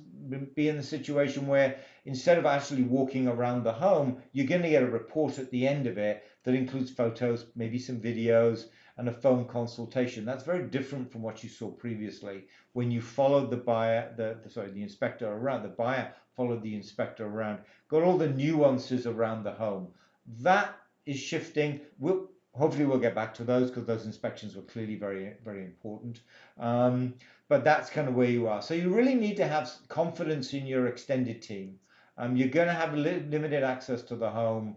be in the situation where instead of actually walking around the home, you're going to get a report at the end of it that includes photos, maybe some videos, and a phone consultation. That's very different from what you saw previously when you followed the buyer, the inspector around. The buyer followed the inspector around, got all the nuances around the home. That is shifting. Hopefully we'll get back to those, because those inspections were clearly very, very important. But that's kind of where you are. So you really need to have confidence in your extended team. You're going to have limited access to the home.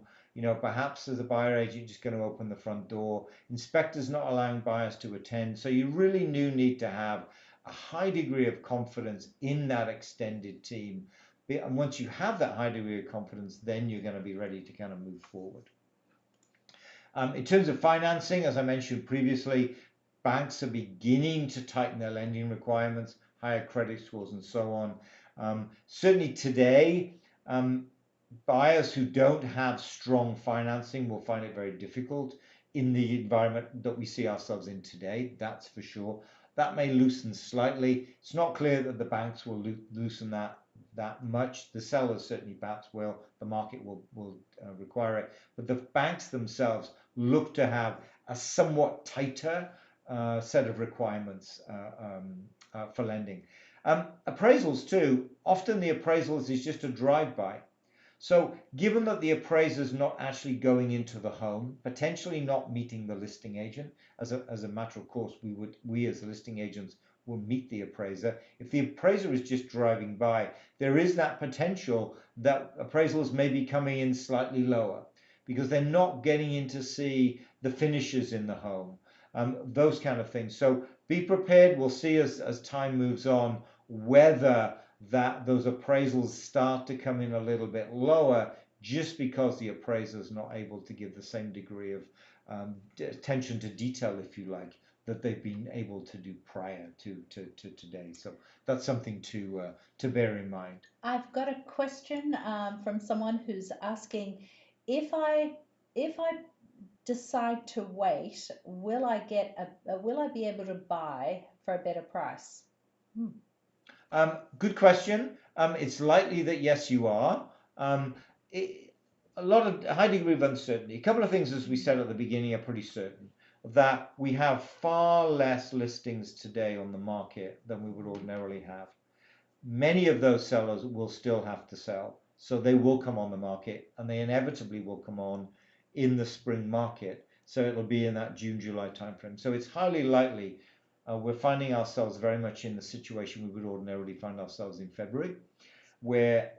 Perhaps as a buyer agent, just going to open the front door. Inspectors not allowing buyers to attend. So you really do need to have a high degree of confidence in that extended team. And once you have that high degree of confidence, then you're going to be ready to kind of move forward. In terms of financing, as I mentioned previously, banks are beginning to tighten their lending requirements, higher credit scores, and so on. Certainly today, buyers who don't have strong financing will find it very difficult in the environment that we see ourselves in today, that's for sure. That may loosen slightly. It's not clear that the banks will loosen that much. The sellers certainly perhaps will. The market will require it. But the banks themselves look to have a somewhat tighter set of requirements for lending. Appraisals too. Often the appraisals is just a drive-by. So given that the appraiser is not actually going into the home, potentially not meeting the listing agent, as a matter of course, we as listing agents will meet the appraiser. If the appraiser is just driving by, there is that potential that appraisals may be coming in slightly lower because they're not getting in to see the finishes in the home, those kind of things. So be prepared. We'll see as time moves on whether those appraisals start to come in a little bit lower, just because the appraiser is not able to give the same degree of attention to detail, if you like, that they've been able to do prior to today. So that's something to bear in mind. I've got a question from someone who's asking, if I decide to wait, will I be able to buy for a better price? Good question. It's likely that yes, you are. A lot of high degree of uncertainty. A couple of things, as we said at the beginning, are pretty certain. That we have far less listings today on the market than we would ordinarily have. Many of those sellers will still have to sell, so they will come on the market, and they inevitably will come on in the spring market. So it'll be in that June, July timeframe. So it's highly likely we're finding ourselves very much in the situation we would ordinarily find ourselves in February, where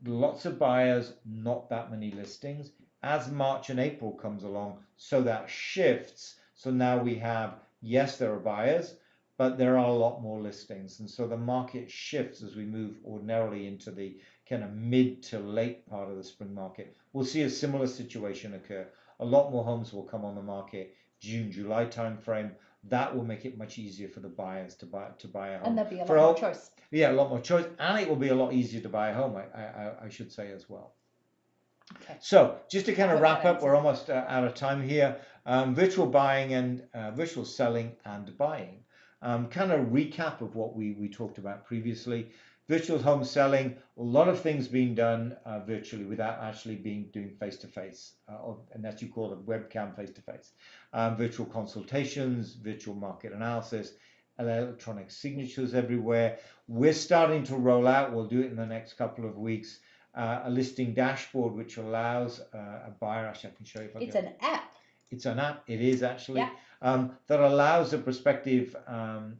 lots of buyers, not that many listings. as March and April comes along, so that shifts. So now we have, yes, there are buyers, but there are a lot more listings. And so the market shifts as we move ordinarily into the kind of mid to late part of the spring market. We'll see a similar situation occur. A lot more homes will come on the market June, July timeframe. That will make it much easier for the buyers to buy a home. And there'll be a lot more choice. Yeah, a lot more choice, and it will be a lot easier to buy a home, I should say as well. Okay. So just to kind of wrap up, we're almost out of time here. Virtual buying and virtual selling and buying. Kind of recap of what we talked about previously. Virtual home selling, a lot of things being done virtually without actually doing face-to-face, and as you call it, webcam face-to-face. Virtual consultations, virtual market analysis, electronic signatures everywhere. We're starting to roll out, we'll do it in the next couple of weeks, a listing dashboard which allows a buyer, actually I can show you if I It's an app. It's an app, it is actually, yeah. that allows a prospective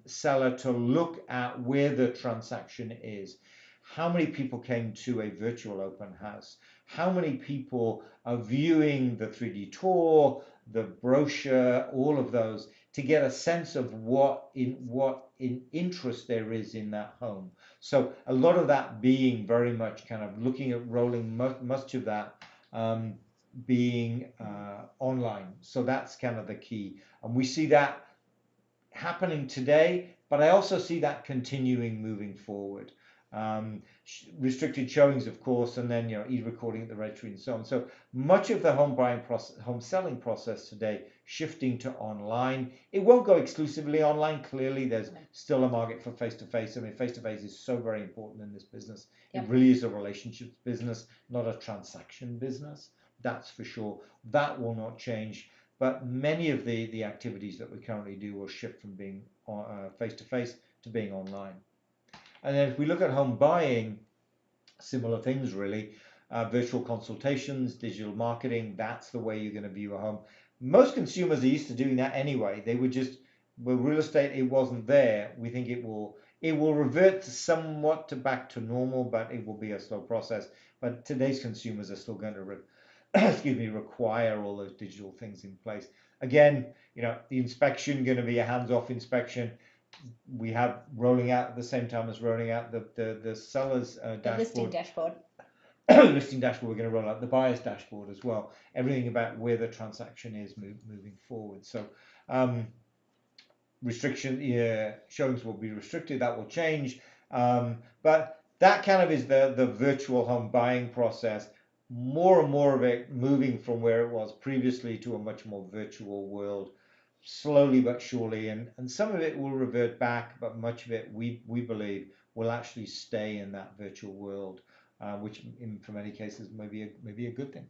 seller to look at where the transaction is. How many people came to a virtual open house? How many people are viewing the 3D tour, the brochure, all of those, to get a sense of what in interest there is in that home. So a lot of that being very much kind of looking at rolling much of that being online. So that's kind of the key. And we see that happening today, but I also see that continuing moving forward. Restricted showings, of course, and then e-recording at the registry and so on. So much of the home buying process, home selling process today, shifting to online. It won't go exclusively online. Clearly, there's still a market for face-to-face. I mean, face-to-face is so very important in this business. It really is a relationships business, not a transaction business. That's for sure. That will not change. But many of the activities that we currently do will shift from being face-to-face to being online. And then if we look at home buying, similar things really. Virtual consultations, digital marketing, that's the way you're going to view a home. Most consumers are used to doing that anyway. They would just, with real estate, it wasn't there. We think it will revert somewhat back to normal, but it will be a slow process. But today's consumers are still going to require all those digital things in place. Again, the inspection going to be a hands-off inspection. We have rolling out at the same time as rolling out the seller's dashboard. The listing dashboard. Listing dashboard, we're going to roll out the buyer's dashboard as well. Everything about where the transaction is moving forward. So showings will be restricted. That will change. But that kind of is the virtual home buying process. More and more of it moving from where it was previously to a much more virtual world. Slowly but surely, and some of it will revert back, but much of it we believe will actually stay in that virtual world, which for many cases may be a good thing.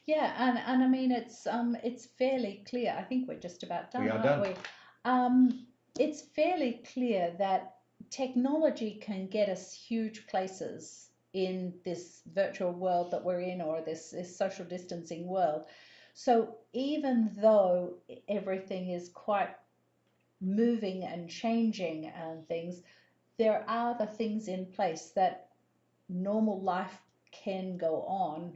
Yeah, and I mean it's fairly clear. I think we're just about done, aren't we? It's fairly clear that technology can get us huge places in this virtual world that we're in, or this social distancing world. So even though everything is quite moving and changing and things, there are the things in place that normal life can go on,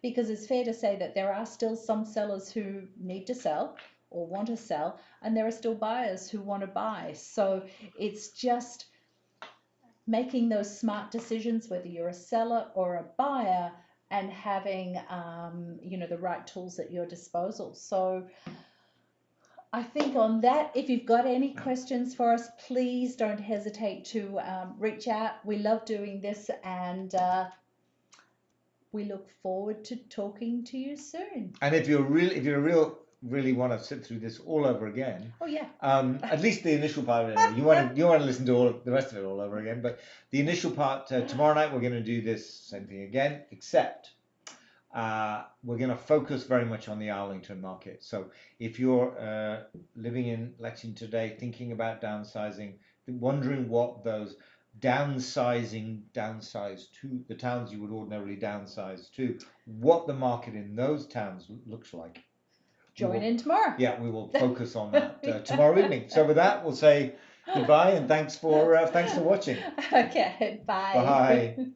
because it's fair to say that there are still some sellers who need to sell or want to sell, and there are still buyers who want to buy. So it's just making those smart decisions, whether you're a seller or a buyer, and having the right tools at your disposal. So I think on that, if you've got any questions for us, please don't hesitate to reach out. We love doing this, and we look forward to talking to you soon. And if you're really want to sit through this all over again, at least the initial part of it, you want to listen to all the rest of it all over again, but the initial part, tomorrow night we're going to do this same thing again, except we're going to focus very much on the Arlington market. So if you're living in Lexington today, thinking about downsizing, wondering what those downsize to, the towns you would ordinarily downsize to, what the market in those towns looks like, join in tomorrow. Yeah, we will focus on that tomorrow evening. So with that, we'll say goodbye and thanks for watching. Okay, bye. Bye.